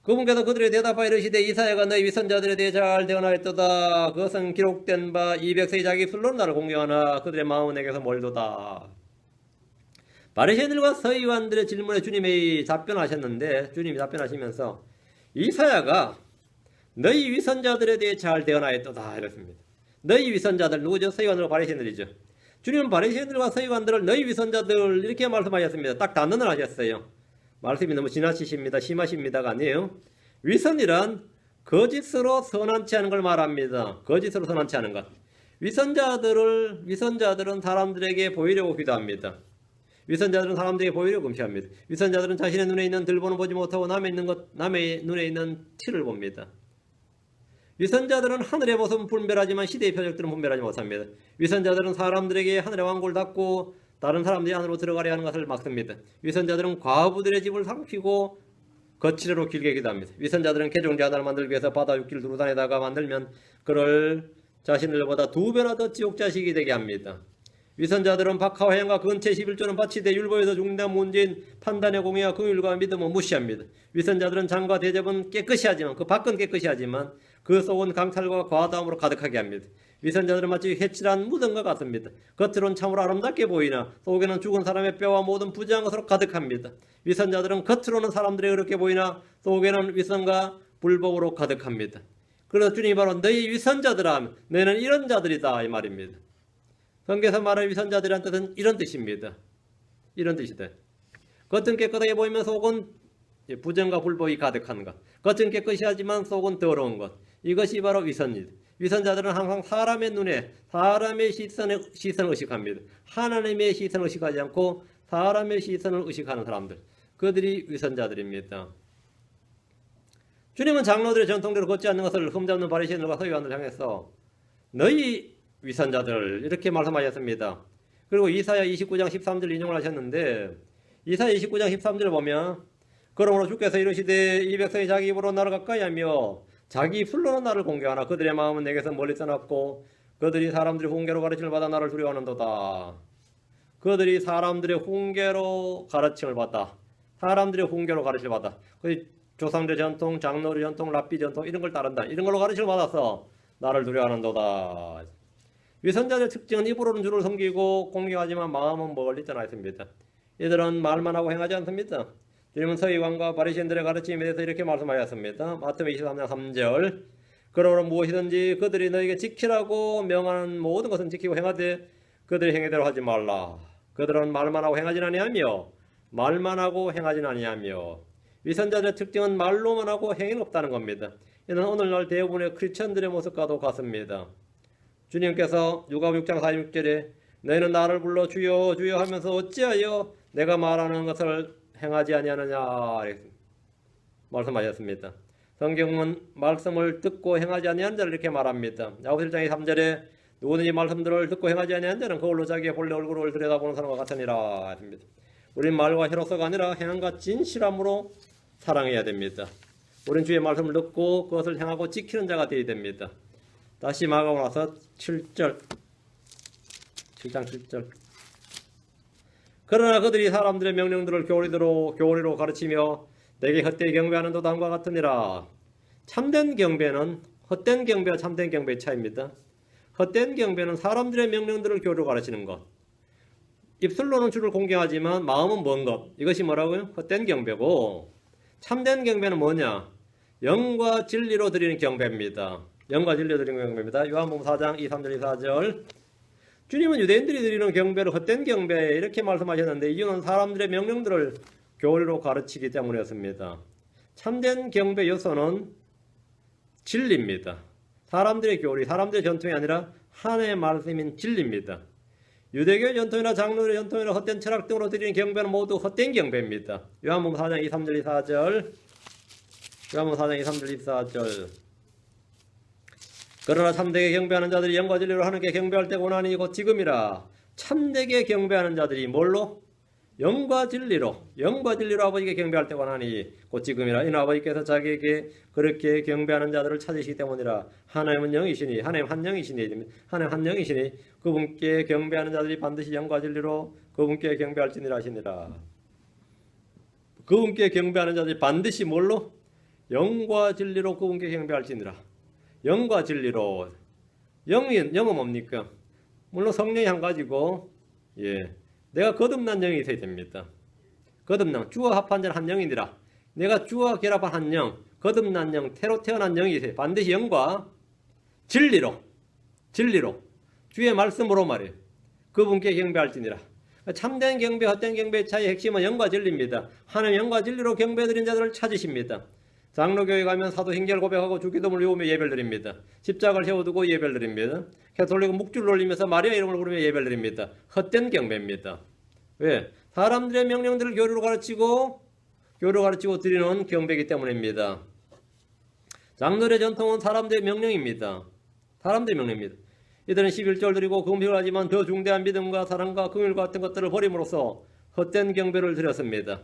그분께서 그들에 대답하여 이르시되 이사야가 너희 위선자들에 대해 잘 대언하였도다. 그것은 기록된 바 이 백성이 자기 입술로 나를 공경하나 그들의 마음은 내게서 멀도다. 바리새인들과 서기관들의 질문에 주님이 답변하셨는데 주님이 답변하시면서 이사야가 너희 위선자들에 대해 잘 대언하였도다 이랬습니다. 너희 위선자들 누구죠? 서기관들과 바리새인들이죠. 주님은 바리새인들과 서기관들을 너희 위선자들 이렇게 말씀하셨습니다. 딱 단언을 하셨어요. 말씀이 너무 지나치십니다. 심하십니다가 아니에요. 위선이란 거짓으로 선한치 않은 걸 말합니다. 거짓으로 선한치 않은 것. 위선자들은 사람들에게 보이려고 기도합니다. 위선자들은 사람들에게 보이려고 금시합니다. 위선자들은 자신의 눈에 있는 들보는 보지 못하고 남의 눈에 있는 티를 봅니다. 위선자들은 하늘의 모습은 분별하지만 시대의 표적들은 분별하지 못합니다. 위선자들은 사람들에게 하늘의 왕국을 닫고 다른 사람들이 안으로 들어가려 하는 것을 막습니다. 위선자들은 과부들의 집을 삼키고 거칠어로 길게 기도합니다. 위선자들은 개종자 하나를 만들기 위해서 바다 육지를 두루 다니다가 만들면 그를 자신들보다 2배나 더 지옥자식이 되게 합니다. 위선자들은 박하와 해양과 근체 11조는 바치되 율법에서 죽는다 문제인 판단의 공의와 긍휼과 믿음은 무시합니다. 위선자들은 장과 대접은 깨끗이 하지만 그 밖은 깨끗이 하지만 그 속은 강탈과 과다함으로 가득하게 합니다. 위선자들은 마치 해칠한 무덤과 같습니다. 겉으로는 참으로 아름답게 보이나 속에는 죽은 사람의 뼈와 모든 부지한 것으로 가득합니다. 위선자들은 겉으로는 사람들이 어렵게 보이나 속에는 위선과 불법으로 가득합니다. 그래서 주님이 바로 너희 위선자들아 너희는 이런 자들이다 이 말입니다. 성경에서 말하는 위선자들이란 뜻은 이런 뜻입니다. 이런 뜻이다. 겉은 깨끗하게 보이면 속은 부정과 불법이 가득한 것. 겉은 깨끗이 하지만 속은 더러운 것. 이것이 바로 위선입니다. 위선자들은 항상 사람의 눈에 사람의 시선을 의식합니다. 하나님의 시선을 의식하지 않고 사람의 시선을 의식하는 사람들. 그들이 위선자들입니다. 주님은 장로들의 전통대로 걷지 않는 것을 흠잡는 바리새인들과 서기관들을 향해서 너희 위선자들 이렇게 말씀하셨습니다. 그리고 이사야 29장 13절 인용을 하셨는데 이사야 29장 13절을 보면 그러므로 주께서 이르시되 이 백성이 자기 입으로 나를 가까이하며 자기 입술로는 나를 공경하나 그들의 마음은 내게서 멀리 떠났고 그들이 사람들의 훈계로 가르침을 받아 나를 두려워하는도다. 그들이 사람들의 훈계로 가르침을 받다. 사람들의 훈계로 가르침을 받다. 조상들 전통, 장로들 전통, 랍비 전통 이런 걸 따른다. 이런 걸로 가르침을 받아서 나를 두려워하는도다. 위선자들의 특징은 입으로는 주를 섬기고 공경하지만 마음은 멀리 떠나 있습니다. 이들은 말만 하고 행하지 않습니다. 주님은 서기관과 바리새인들의 가르침에 대해서 이렇게 말씀하셨습니다. 마태복음 23장 3절 그러므로 무엇이든지 그들이 너에게 지키라고 명하는 모든 것은 지키고 행하되 그들의 행위대로 하지 말라. 그들은 말만 하고 행하지 아니하며 말만 하고 행하지 아니하며 위선자들의 특징은 말로만 하고 행위는 없다는 겁니다. 이는 오늘날 대부분의 크리스천들의 모습과도 같습니다. 주님께서 누가복음 6장 46절에 너희는 나를 불러 주여 주여 하면서 어찌하여 내가 말하는 것을 행하지 아니하느냐 말씀하셨습니다. 성경은 말씀을 듣고 행하지 아니한 자를 이렇게 말합니다. 야고보서 1장 3절에 누구든지 말씀들을 듣고 행하지 아니한 자는 그걸로 자기의 본래 얼굴을 들여다보는 사람과 같으니라 했습니다. 우린 말과 혀로서가 아니라 행함과 진실함으로 사랑해야 됩니다. 우린 주의 말씀을 듣고 그것을 행하고 지키는 자가 되어야 됩니다. 다시 마가복음 와서 7장 7절 그러나 그들이 사람들의 명령들을 교리로 가르치며 내게 헛되이 경배하는 다음과 같으니라. 참된 경배는 헛된 경배와 참된 경배의 차이입니다. 헛된 경배는 사람들의 명령들을 교리로 가르치는 것. 입술로는 주를 공경하지만 마음은 먼 것. 이것이 뭐라고요? 헛된 경배고 참된 경배는 뭐냐? 영과 진리로 드리는 경배입니다. 영과 진리로 드리는 경배입니다. 요한복음 4장 2, 3절, 2, 4절 주님은 유대인들이 드리는 경배를 헛된 경배 이렇게 말씀하셨는데 이유는 사람들의 명령들을 교리로 가르치기 때문이었습니다. 참된 경배 요소는 진리입니다. 사람들의 교리, 사람들의 전통이 아니라 하나님의 말씀인 진리입니다. 유대교의 전통이나 장로들의 전통이나 헛된 철학 등으로 드리는 경배는 모두 헛된 경배입니다. 요한복음 4장 2, 3절, 2, 4절 요한복음 4장 2, 3절, 2, 4절 그러나 참되게 경배하는 자들이 영과 진리로 하나님께 경배할 때가 오나니 곧 지금이라. 참되게 경배하는 자들이 뭘로? 영과 진리로 아버지께 경배할 때가 나니 곧 지금이라. 이는 아버지께서 자기에게 그렇게 경배하는 자들을 찾으시기 때문이라. 하나님은 영이시니 하나님 한 영이시니 그분께 경배하는 자들이 반드시 영과 진리로 그분께 경배할지니라 하시니라. 그분께 경배하는 자들이 반드시 뭘로? 영과 진리로 그분께 경배할지니라. 영과 진리로. 영은 뭡니까? 물론 성령이 한 가지고, 내가 거듭난 영이 있어야 됩니다. 거듭난, 주와 합한 자는 한 영이니라. 내가 주와 결합한 한 영, 거듭난 영, 태로 태어난 영이 있어야 반드시 영과 진리로, 주의 말씀으로 말이에요. 그분께 경배할지니라. 참된 경배, 헛된 경배의 차이의 핵심은 영과 진리입니다. 하나님 영과 진리로 경배드린 자들을 찾으십니다. 장로교회 가면 사도행전을 고백하고 주기도문을 외우며 예배를 드립니다. 십자가를 세워두고 예배를 드립니다. 가톨릭은 묵주를 올리면서 마리아 이름을 부르며 예배를 드립니다. 헛된 경배입니다. 왜? 사람들의 명령들을 교류로 가르치고 드리는 경배이기 때문입니다. 장로의 전통은 사람들의 명령입니다. 이들은 11조를 드리고 금식을 하지만 더 중대한 믿음과 사랑과 긍휼 같은 것들을 버림으로써 헛된 경배를 드렸습니다.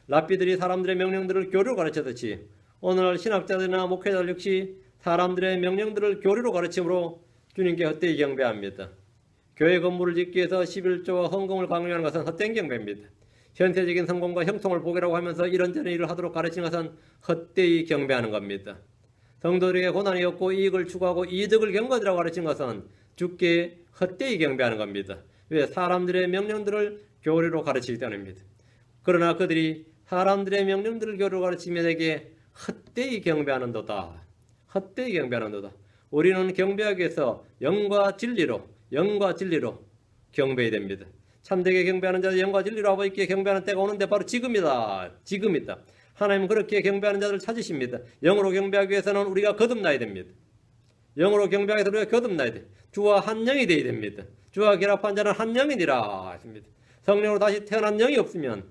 랍비들이 사람들의 명령들을 교류로 가르쳤듯이 오늘날 신학자들이나 목회자들 역시 사람들의 명령들을 교류로 가르침으로 주님께 헛되이 경배합니다. 교회 건물을 짓기 위해서 11조와 헌금을 강요하는 것은 헛된 경배입니다. 현세적인 성공과 형통을 보기라고 하면서 이런저런 일을 하도록 가르치는 것은 헛되이 경배하는 겁니다. 성도들에게 고난이 없고 이익을 추구하고 이득을 경거하라고 가르치는 것은 주께 헛되이 경배하는 겁니다. 왜? 사람들의 명령들을 교류로 가르치기 때문입니다. 그러나 그들이 사람들의 명령들을 교류로 가르치며 내게 헛되이 경배하는도다. 우리는 경배하기 위해서 영과 진리로 경배해야 됩니다. 참되게 경배하는 자들 영과 진리로 아버지께 경배하는 때가 오는데 바로 지금이다. 하나님은 그렇게 경배하는 자들을 찾으십니다. 영으로 경배하기 위해서는 우리가 거듭나야 됩니다. 주와 한 영이 되어야 됩니다. 주와 결합한 자는 한 영이니라 하십니다. 성령으로 다시 태어난 영이 없으면,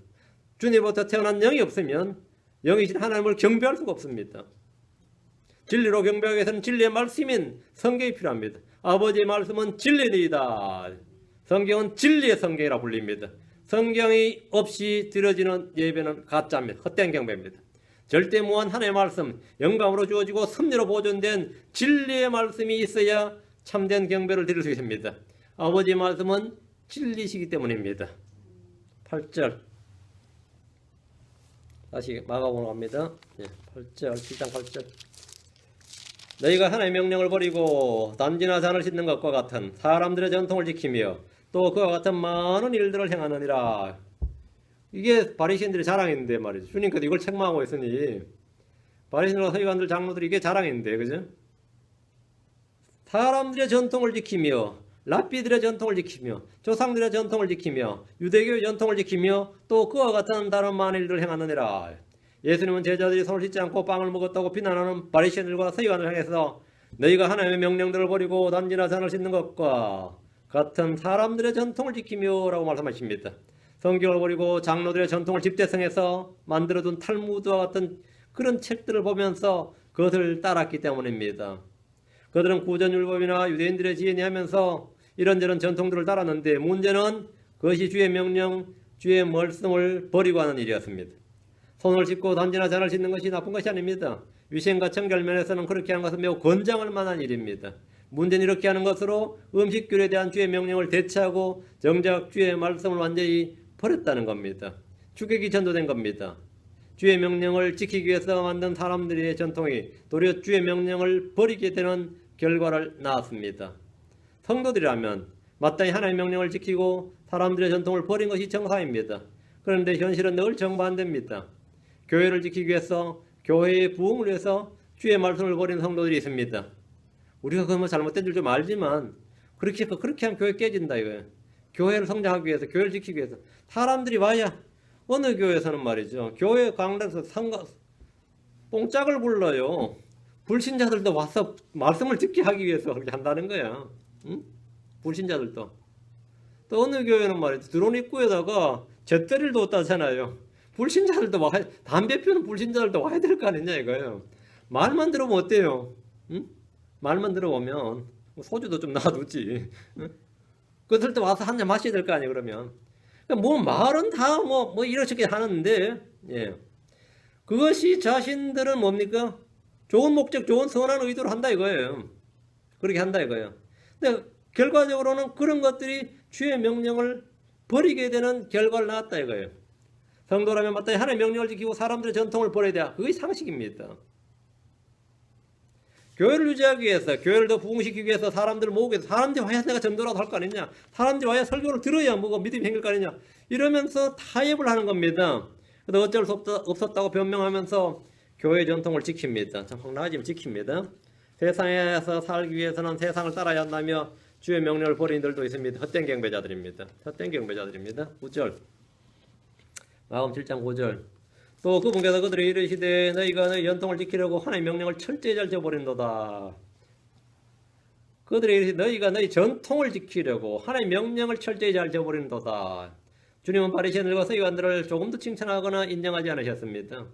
주님부터 태어난 영이 없으면 영이신 하나님을 경배할 수가 없습니다. 진리로 경배하기 위해서는 진리의 말씀인 성경이 필요합니다. 아버지의 말씀은 진리이다. 성경은 진리의 성경이라 불립니다. 성경이 없이 드려지는 예배는 가짜입니다. 헛된 경배입니다. 절대 무한 하나님의 말씀, 영감으로 주어지고 섭리로 보존된 진리의 말씀이 있어야 참된 경배를 드릴 수 있습니다. 아버지의 말씀은 진리시기 때문입니다. 8절 다시 마가복음으로 갑니다. 8절, 7장 8절. 너희가 하나님의 명령을 버리고 단지나 잔을 씻는 것과 같은 사람들의 전통을 지키며 또 그와 같은 많은 일들을 행하느니라. 이게 바리새인들의 자랑인데 말이죠. 주님께서 이걸 책망하고 있으니 바리새인들과 서기관들, 장로들이 이게 자랑인데, 그죠? 사람들의 전통을 지키며, 랍비들의 전통을 지키며, 조상들의 전통을 지키며, 유대교의 전통을 지키며 또 그와 같은 다른 많은 일들을 행하느니라. 예수님은 제자들이 손을 씻지 않고 빵을 먹었다고 비난하는 바리새인들과 서기관을 향해서 너희가 하나님의 명령들을 버리고 단지나 잔을 씻는 것과 같은 사람들의 전통을 지키며 라고 말씀하십니다. 성경을 버리고 장로들의 전통을 집대성해서 만들어둔 탈무드와 같은 그런 책들을 보면서 그것을 따랐기 때문입니다. 그들은 구전율법이나 유대인들의 지혜니 하면서 이런저런 전통들을 따랐는데 문제는 그것이 주의 명령, 주의 말씀을 버리고 하는 일이었습니다. 손을 씻고 단지나 잔을 씻는 것이 나쁜 것이 아닙니다. 위생과 청결 면에서는 그렇게 하는 것은 매우 권장할 만한 일입니다. 문제는 이렇게 하는 것으로 음식규례에 대한 주의 명령을 대체하고 정작 주의 말씀을 완전히 버렸다는 겁니다. 주객이 전도된 겁니다. 주의 명령을 지키기 위해서 만든 사람들의 전통이 도리어 주의 명령을 버리게 되는 결과를 낳았습니다. 성도들이라면 마땅히 하나님의 명령을 지키고 사람들의 전통을 버린 것이 정상입니다. 그런데 현실은 늘 정반대입니다. 교회를 지키기 위해서, 교회의 부흥을 위해서 주의 말씀을 버린 성도들이 있습니다. 우리가 그거 뭐 잘못된 줄 좀 알지만 그렇게 하면 교회 깨진다 이거예요. 교회를 성장하기 위해서, 교회를 지키기 위해서 사람들이 와야, 어느 교회에서는 말이죠, 교회 강단에서 뽕짝을 불러요. 불신자들도 와서 말씀을 듣게 하기 위해서 그렇게 한다는 거야. 응? 불신자들도. 또 어느 교회는 말이죠, 드론 입구에다가 잿더리를 뒀다잖아요. 불신자들도 와야, 담배 피우는 불신자들도 와야 될 거 아니냐 이거예요. 말만 들어보면 어때요? 응? 말만 들어보면 소주도 좀 놔두지. 응? 그들도 와서 한 잔 마셔야 될 거 아니에요. 그러면 뭐 말은 다 뭐 이렇게 하는데, 예. 그것이 자신들은 뭡니까? 좋은 목적, 좋은 선한 의도로 한다 이거예요. 그렇게 한다 이거예요. 근데 결과적으로는 그런 것들이 주의 명령을 버리게 되는 결과를 낳았다 이거예요. 성도라면 마땅히 하나님의 명령을 지키고 사람들의 전통을 버려야 돼. 그게 상식입니다. 교회를 유지하기 위해서, 교회를 더 부흥시키기 위해서 사람들을 모으기 위해서, 사람들이 와야 내가 전도라도 할 거 아니냐, 사람들이 와야 설교를 들어야 뭐가 믿음이 생길 거 아니냐, 이러면서 타협을 하는 겁니다. 그래서 어쩔 수 없었다고 변명하면서 교회 전통을 지킵니다. 참 황당하지만 지킵니다. 세상에서 살기 위해서는 세상을 따라야 한다며 주의 명령을 버린 이들도 있습니다. 헛된 경배자들입니다. 헛된 경배자들입니다. 9절, 마음 7장 9절. 또 그분께서 그들이 이르시되 너희가 너희 전통을 지키려고 하나님의 명령을 철저히 잘 저버린도다. 그들이 이르시되 너희가 너희 전통을 지키려고 하나님의 명령을 철저히 잘 저버린도다. 주님은 바리새인들과 서기관들을 조금도 칭찬하거나 인정하지 않으셨습니다.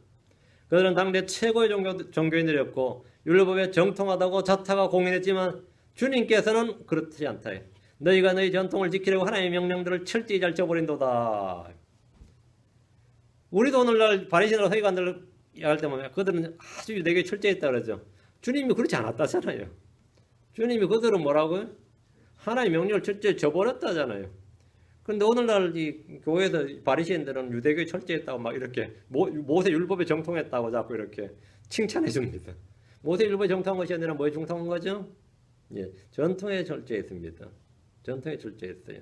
그들은 당대 최고의 종교인들이었고 율법에 정통하다고 자타가 공인했지만 주님께서는 그렇지 않다. 너희가 너희 전통을 지키려고 하나님의 명령들을 철저히 잘 저버린도다. 우리도 오늘날 바리새인과 서기관들 할 때만 그들은 아주 유대교에 철저했다 그러죠. 주님이 그렇지 않았다잖아요. 주님이 그들은 뭐라고요? 하나님의 명령을 철저히 저버렸다잖아요. 그런데 오늘날 이 교회에서 바리새인들은 유대교에 철저했다고 막 이렇게 모세 율법에 정통했다고 자꾸 이렇게 칭찬해 줍니다. 모세 율법에 정통한 것이 아니라 뭐에 정통한 거죠? 예, 전통에 철저했습니다. 전통에 철저했어요.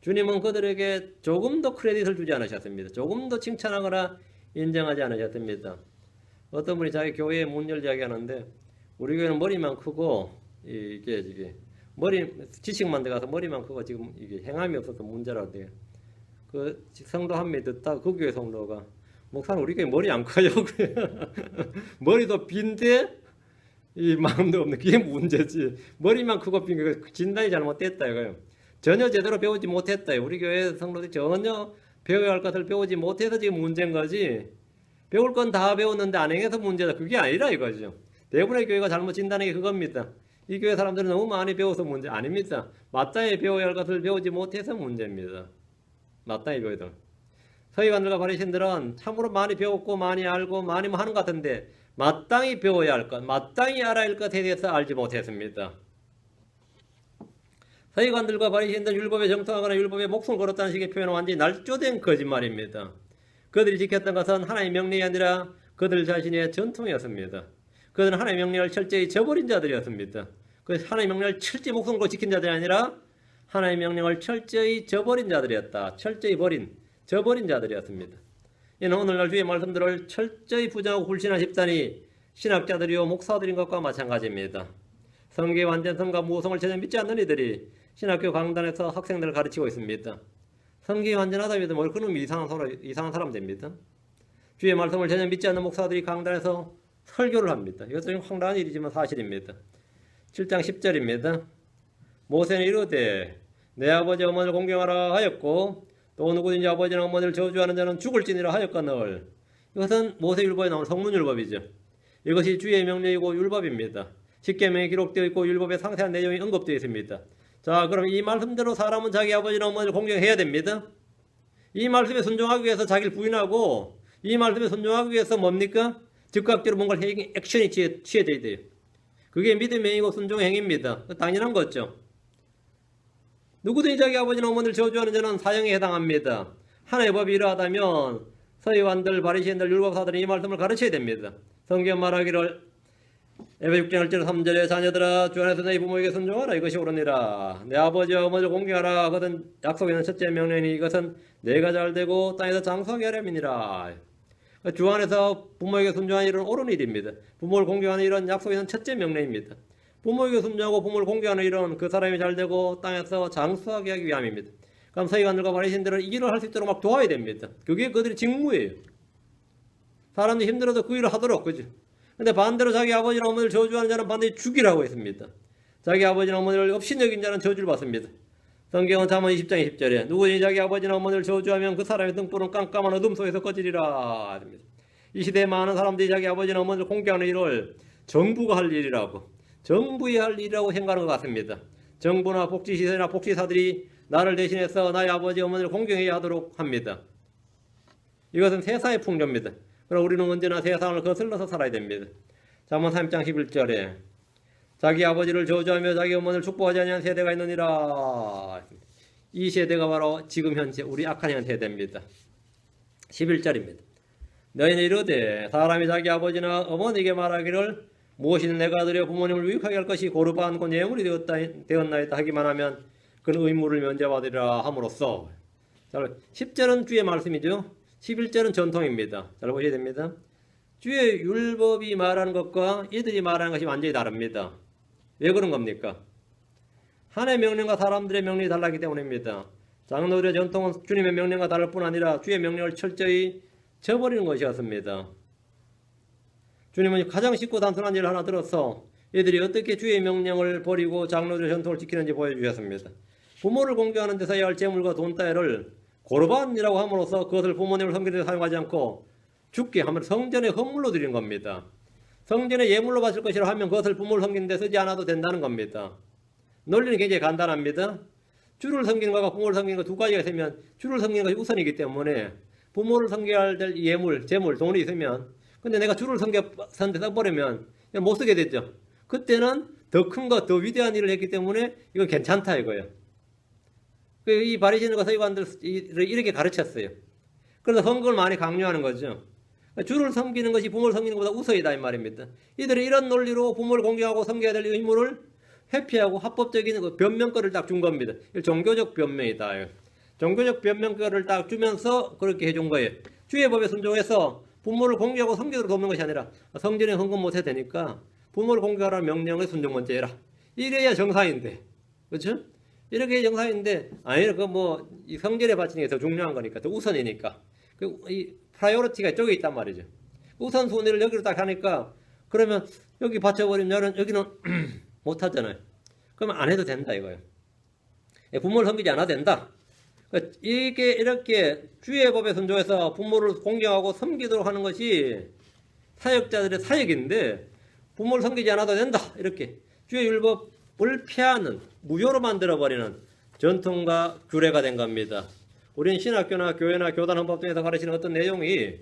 주님은 그들에게 조금도 크레딧을 주지 않으셨습니다. 조금도 칭찬하거나 인정하지 않으셨습니다. 어떤 분이 자기 교회에 문 열지 하는데 우리 교회는 머리만 크고 이게 머리 지식만 들어가서 머리만 크고 지금 이게 행함이 없어서 문제라고 돼요. 그 성도 한 명이 듣다 그 교회 성도가 목사는 우리 교회 머리 안 커요. 머리도 빈데 이 마음도 없는 그게 문제지. 머리만 크고 빈 게 진단이 잘못됐다 이거예요. 전혀 제대로 배우지 못했다. 우리 교회 성도들이 전혀 배워야 할 것을 배우지 못해서 지금 문제인 거지. 배울 건 다 배웠는데 안 행해서 문제다. 그게 아니라 이거죠. 대부분의 교회가 잘못 진단한 게 그겁니다. 이 교회 사람들은 너무 많이 배워서 문제 아닙니다. 마땅히 배워야 할 것을 배우지 못해서 문제입니다. 마땅히 배워야 돼. 서기관들과 바리새인들은 참으로 많이 배웠고 많이 알고 많이 하는 것 같은데 마땅히 배워야 할 것, 마땅히 알아야 할 것에 대해서 알지 못했습니다. 서기관들과 바리새인들 율법에 정통하거나 율법에 목숨을 걸었다는 식의 표현은 완전히 날조된 거짓말입니다. 그들이 지켰던 것은 하나님의 명령이 아니라 그들 자신의 전통이었습니다. 그들은 하나님의 명령을 철저히 저버린 자들이었습니다. 그 하나님의 명령을 철저히 목숨을 걸고 지킨 자들이 아니라 하나님의 명령을 철저히 저버린 자들이었다. 철저히 저버린 자들이었습니다. 이는 오늘날 주의 말씀들을 철저히 부정하고 불신한 집단이 신학자들이요 목사들인 것과 마찬가지입니다. 성경의 완전성과 무성을 전혀 믿지 않는 이들이 신학교 강단에서 학생들을 가르치고 있습니다. 성경이 완전하다 믿으면 뭘 그놈이 이상한 사람 됩니다. 주의 말씀을 전혀 믿지 않는 목사들이 강단에서 설교를 합니다. 이것은 황당한 일이지만 사실입니다. 7장 10절입니다. 모세는 이르되 내 아버지 어머니를 공경하라 하였고 또 누구든지 아버지나 어머니를 저주하는 자는 죽을지니라 하였거늘. 이것은 모세율법에 나오는 성문율법이죠. 이것이 주의 명령이고 율법입니다. 십계명에 기록되어 있고 율법에 상세한 내용이 언급되어 있습니다. 자, 그럼 이 말씀대로 사람은 자기 아버지나 어머니를 공경해야 됩니다. 이 말씀에 순종하기 위해서 자기를 부인하고 이 말씀에 순종하기 위해서 뭡니까? 즉각적으로 뭔가 액션이 취해져야 돼요. 그게 믿음의 행위고 순종의 행위입니다. 당연한 거죠. 누구든지 자기 아버지나 어머니를 저주하는 자는 사형에 해당합니다. 하나님의 법이 이러하다면 서기관들, 바리새인들, 율법사들은 이 말씀을 가르쳐야 됩니다. 성경 말하기를 에베 6장 1절 3절에 자녀들아 주 안에서 너희 부모에게 순종하라 이것이 옳으니라. 내 아버지와 어머니를 공경하라. 그것은 약속에 있는 첫째 명령이니 이것은 내가 잘되고 땅에서 장수하게 하렴이니라. 주 안에서 부모에게 순종하는 일은 옳은 일입니다. 부모를 공경하는 일은 약속에 있는 첫째 명령입니다. 부모에게 순종하고 부모를 공경하는 일은 그 사람이 잘되고 땅에서 장수하게 하기 위함입니다. 그럼 서기관들과 바리새인들은 이 일을 할 수 있도록 막 도와야 됩니다. 그게 그들의 직무예요. 사람들이 힘들어도 그 일을 하도록, 그죠? 근데 반대로 자기 아버지나 어머니를 저주하는 자는 반드시 죽이라고 했습니다. 자기 아버지나 어머니를 업신여긴 자는 저주를 받습니다. 성경은 잠언 20장 20절에 누구든지 자기 아버지나 어머니를 저주하면 그 사람의 등불은 깜깜한 어둠 속에서 꺼지리라. 이 시대에 많은 사람들이 자기 아버지나 어머니를 공경하는 일을 정부가 할 일이라고, 정부의 할 일이라고 생각하는 것 같습니다. 정부나 복지시설이나 복지사들이 나를 대신해서 나의 아버지 어머니를 공경해야 하도록 합니다. 이것은 세상의 풍조입니다. 그러나 우리는 언제나 세상을 거슬러서 살아야 됩니다. 잠언 3장 11절에 자기 아버지를 저주하며 자기 어머니를 축복하지 아니한 세대가 있느니라. 이 세대가 바로 지금 현재 우리 악한 현 세대입니다. 11절입니다. 너희는 이르되 사람이 자기 아버지나 어머니에게 말하기를 무엇이든 내가 드려 부모님을 유익하게 할 것이 고르바 곧 예물이 되었나이다 하기만 하면 그는 의무를 면제받으리라 함으로써. 자, 10절은 주의 말씀이죠. 11절은 전통입니다. 잘 보셔야 됩니다. 주의 율법이 말하는 것과 이들이 말하는 것이 완전히 다릅니다. 왜 그런 겁니까? 하나의 명령과 사람들의 명령이 달랐기 때문입니다. 장로들의 전통은 주님의 명령과 다를 뿐 아니라 주의 명령을 철저히 저버리는 것이었습니다. 주님은 가장 쉽고 단순한 일을 하나 들어서 이들이 어떻게 주의 명령을 버리고 장로들의 전통을 지키는지 보여주셨습니다. 부모를 공경하는 데 써야 할 재물과 돈 따위를 고르반이라고 함으로써 그것을 부모님을 섬기는 데 사용하지 않고 주께 하면 성전에 헌물로 드리는 겁니다. 성전에 예물로 바칠 것이라 하면 그것을 부모를 섬기는 데 쓰지 않아도 된다는 겁니다. 논리는 굉장히 간단합니다. 주를 섬기는 것과 부모를 섬기는 것 두 가지가 있으면 주를 섬기는 것이 우선이기 때문에 부모를 섬겨야 될 예물, 재물, 돈이 있으면 근데 내가 주를 섬겼는데 써버리면 못 쓰게 되죠. 그때는 더 큰 것, 더 위대한 일을 했기 때문에 이건 괜찮다 이거예요. 이 바리새인과 서기관들을 이렇게 가르쳤어요. 그래서 헌금을 많이 강요하는 거죠. 주를 섬기는 것이 부모를 섬기는 것보다 우선이다 이 말입니다. 이들이 이런 논리로 부모를 공경하고 섬겨야 될 의무를 회피하고 합법적인 그 변명거리를 딱 준 겁니다. 종교적 변명이다. 종교적 변명거리를 딱 주면서 그렇게 해준 거예요. 주의 법에 순종해서 부모를 공경하고 섬기도록 돕는 것이 아니라 성전에 헌금 못해도 되니까 부모를 공경하라는 명령에 순종 먼저 해라. 이래야 정상인데, 그렇죠? 이렇게 정상인데 아니라 이 성전에 바치는 게 더 중요한 거니까, 더 우선이니까. 이 프라이오리티가 이쪽에 있단 말이죠. 우선순위를 여기로 딱 하니까 그러면 여기 바쳐버리면 여기는 못 하잖아요. 그러면 안 해도 된다 이거예요. 부모를 섬기지 않아도 된다. 이게 이렇게 주의 법에 순종해서 부모를 공경하고 섬기도록 하는 것이 사역자들의 사역인데 부모를 섬기지 않아도 된다. 이렇게 주의 율법을 폐하는, 무효로 만들어버리는 전통과 규례가 된 겁니다. 우리는 신학교나 교회나 교단 헌법 등에서 가르치는 어떤 내용이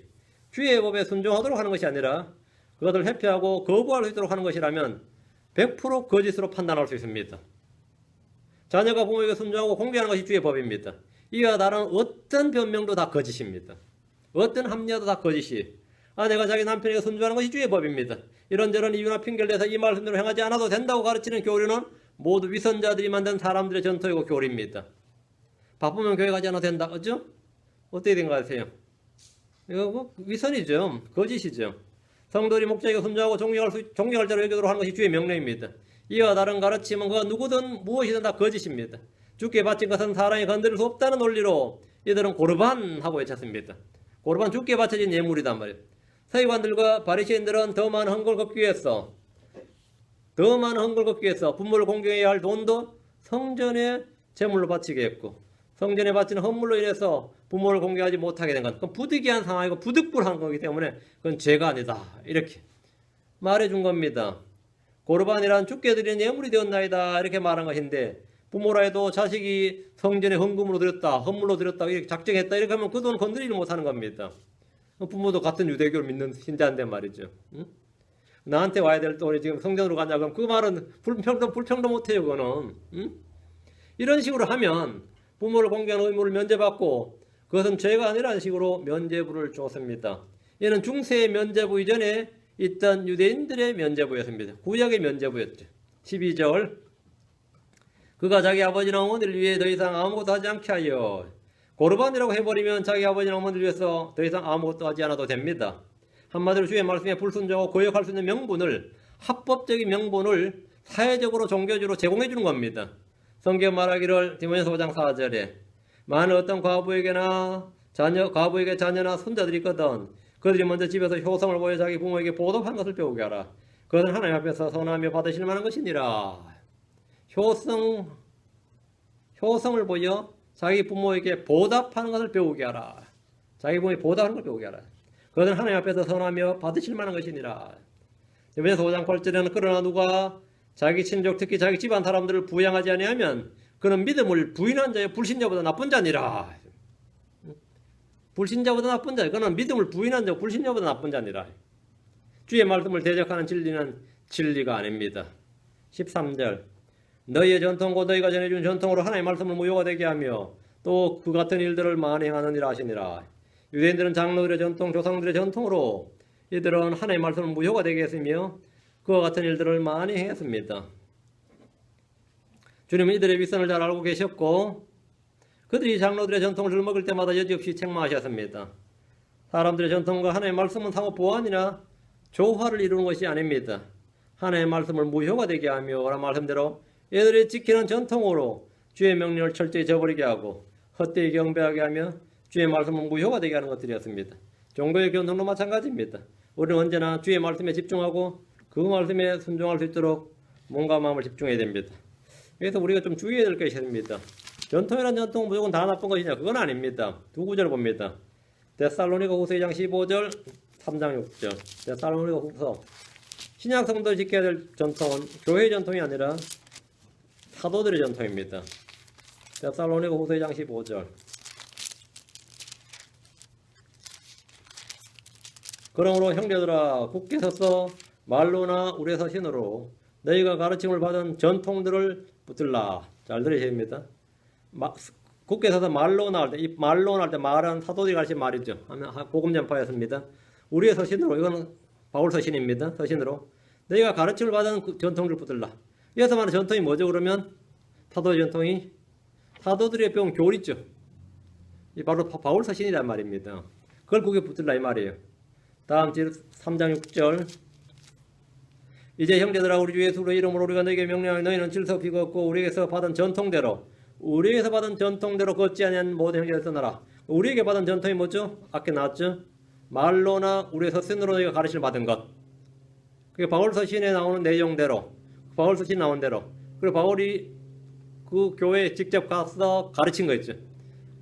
주의 법에 순종하도록 하는 것이 아니라 그것을 회피하고 거부할 수 있도록 하는 것이라면 100% 거짓으로 판단할 수 있습니다. 자녀가 부모에게 순종하고 공경하는 것이 주의 법입니다. 이와 다른 어떤 변명도 다 거짓입니다. 어떤 합리화도 다 거짓이. 아내가 자기 남편에게 순종하는 것이 주의 법입니다. 이런저런 이유나 핑계를 대서 이 말씀대로 행하지 않아도 된다고 가르치는 교리는 모두 위선자들이 만든 사람들의 전통이고 교리입니다. 바쁘면 교회 가지 않아도 된다. 그죠? 어떻게 된 것 같아요? 이거 위선이죠. 거짓이죠. 성도들이 목자에게 순종하고 존경할 자로 여기도록 하는 것이 주의 명령입니다. 이와 다른 가르침은 그가 누구든 무엇이든 다 거짓입니다. 주께 바친 것은 사람이 건드릴 수 없다는 논리로 이들은 고르반하고 외쳤습니다. 고르반 주께 바쳐진 예물이단 말이에요. 서기관들과 바리새인들은 더 많은 헌금을 걷기 위해서 부모를 공경해야 할 돈도 성전에 제물로 바치게 했고 성전에 바치는 헌물로 인해서 부모를 공경하지 못하게 된 것. 그건 부득이한 상황이고 부득불한 거기 때문에 그건 죄가 아니다. 이렇게 말해준 겁니다. 고르반이란 주께 드리는 예물이 되었나이다. 이렇게 말한 것인데 부모라 해도 자식이 성전에 헌금으로 드렸다, 헌물로 드렸다, 이렇게 작정했다. 이렇게 하면 그 돈을 건드리지 못하는 겁니다. 부모도 같은 유대교를 믿는 신자인데 말이죠. 응? 나한테 와야 될 돈이 지금 성전으로 가냐 그럼 그 말은 불평도 못해요. 그거는. 응? 이런 식으로 하면 부모를 공경하는 의무를 면제받고 그것은 죄가 아니라는 식으로 면제부를 줬습니다. 이는 중세의 면제부 이전에 있던 유대인들의 면제부였습니다. 구약의 면제부였죠. 12절 그가 자기 아버지나 어머니를 위해 더 이상 아무것도 하지 않게 하여 고르반이라고 해버리면 자기 아버지나 어머니를 위해서 더 이상 아무것도 하지 않아도 됩니다. 한마디로 주의 말씀에 불순종하고 거역할 수 있는 명분을 합법적인 명분을 사회적으로 종교적으로 제공해 주는 겁니다. 성경 말하기를 디모데전서 5장 4절에 만일 어떤 과부에게 자녀나 손자들이 있거든 그들이 먼저 집에서 효성을 보여 자기 부모에게 보답한 것을 배우게 하라. 그것은 하나님 앞에서 선하며 받으실 만한 것이니라. 효성을 보여 자기 부모에게 보답하는 것을 배우게 하라. 자기 부모에게 보답하는 것을 배우게 하라. 그것은 하나님 앞에서 선하며 받으실 만한 것이니라. 디모데전서 5장 8절에는 그러나 누가 자기 친족 특히 자기 집안 사람들을 부양하지 아니하면 그는 믿음을 부인한 자여 불신자보다 나쁜 자니라. 불신자보다 나쁜 자. 그는 믿음을 부인한 자 불신자보다 나쁜 자니라. 주의 말씀을 대적하는 진리는 진리가 아닙니다. 13절 너희의 전통 곧 너희가 전해준 전통으로 하나님의 말씀을 무효가 되게 하며 또 그 같은 일들을 많이 행하느니라 하시니라. 유대인들은 장로들의 전통, 조상들의 전통으로 이들은 하나님의 말씀을 무효가 되게 했으며 그와 같은 일들을 많이 했습니다. 주님은 이들의 윗선을 잘 알고 계셨고 그들이 장로들의 전통을 먹을 때마다 여지없이 책망하셨습니다. 사람들의 전통과 하나님의 말씀은 상호 보완이나 조화를 이루는 것이 아닙니다. 하나님의 말씀을 무효가 되게 하며 라는 말씀대로 이들이 지키는 전통으로 주의 명령을 철저히 저버리게 하고 헛되이 경배하게 하며 주의 말씀을 무효가 되게 하는 것들이었습니다. 종교의 전통도 마찬가지입니다. 우리는 언제나 주의 말씀에 집중하고 그 말씀에 순종할 수 있도록 몸과 마음을 집중해야 됩니다. 그래서 우리가 좀 주의해야 될 것이 있습니다. 전통이라는 전통은 무조건 다 나쁜 것이냐? 그건 아닙니다. 두 구절을 봅니다. 데살로니가 후서 2장 15절, 3장 6절. 데살로니가 후서 신약 성도를 지켜야 될 전통은 교회의 전통이 아니라 사도들의 전통입니다. 데살로니가 후서 2장 15절. 그러므로 형제들아 굳게 서서 말로나 우레서 신으로 너희가 가르침을 받은 전통들을 붙들라. 잘 들으셔야 됩니다. 굳게 서서 말로나 할 때, 이 말로나 할 때 말은 사도들이 가르친 말이죠. 복음 전파였습니다. 우리의 서신으로, 이거는 바울 서신입니다. 서신으로 너희가 가르침을 받은 그 전통들을 붙들라. 여기서 말하는 전통이 뭐죠? 그러면 사도의 전통이 사도들이 배운 교리죠. 이 바로 바울 서신이란 말입니다. 그걸 굳게 붙들라 이 말이에요. 다음 3장 6절 이제 형제들아 우리 주 예수의 이름으로 우리가 너희에게 명령하여 너희는 질서 비걷고 우리에게서 받은 전통대로 걷지 아니한 모든 형제를 떠나라. 우리에게 받은 전통이 뭐죠? 아까 나왔죠? 말로나 우리에서 선으로 너희가 가르침을 받은 것. 그게 바울 서신에 나오는 내용대로 바울 서신 나온 대로 그리고 바울이 그 교회에 직접 가서 가르친 거 있죠.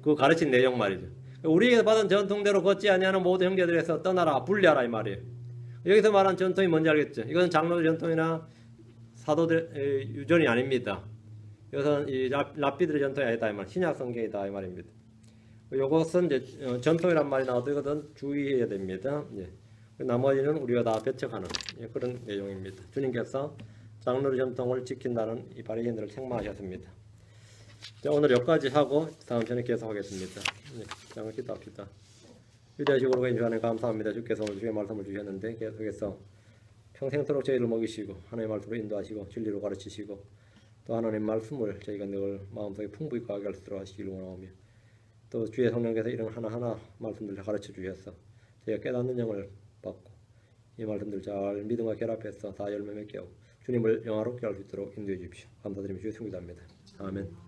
그 가르친 내용 말이죠. 우리에게 받은 전통대로 걷지 아니하는 모든 형제들에서 떠나라 분리하라 이 말이에요. 여기서 말한 전통이 뭔지 알겠죠? 이건 장로들 전통이나 사도들 유전이 아닙니다. 이것은 이 랍비들의 전통이 아니다 이 말, 신약 성경이다 이 말입니다. 이것은 이제 전통이란 말이 나와도 이것은 주의해야 됩니다. 예. 나머지는 우리가 다 배척하는 그런 내용입니다. 주님께서 장로의 전통을 지킨다는 이 바리새인들을 책망하셨습니다. 자, 오늘 여기까지 하고 다음 시간에 계속하겠습니다. 자, 기도합시다. 위대하시고 거룩하신 주 하나님 감사합니다. 주께서 오늘 주의 말씀을 주셨는데 계속해서 평생토록 저희를 먹이시고 하나님의 말씀으로 인도하시고 진리로 가르치시고 또 하나님의 말씀을 저희가 늘 마음속에 풍부히 거하게 할 수 있도록 하시기를 원하오며 또 주의 성령께서 이런 하나하나 말씀들을 가르쳐 주셔서 저희가 깨닫는 영을 받고 이 말씀들 잘 믿음과 결합해서 다 열매 맺게 하고 주님을 영화롭게 할 수 있도록 인도해 주십시오. 감사드리며 주의 승리합니다. 아멘.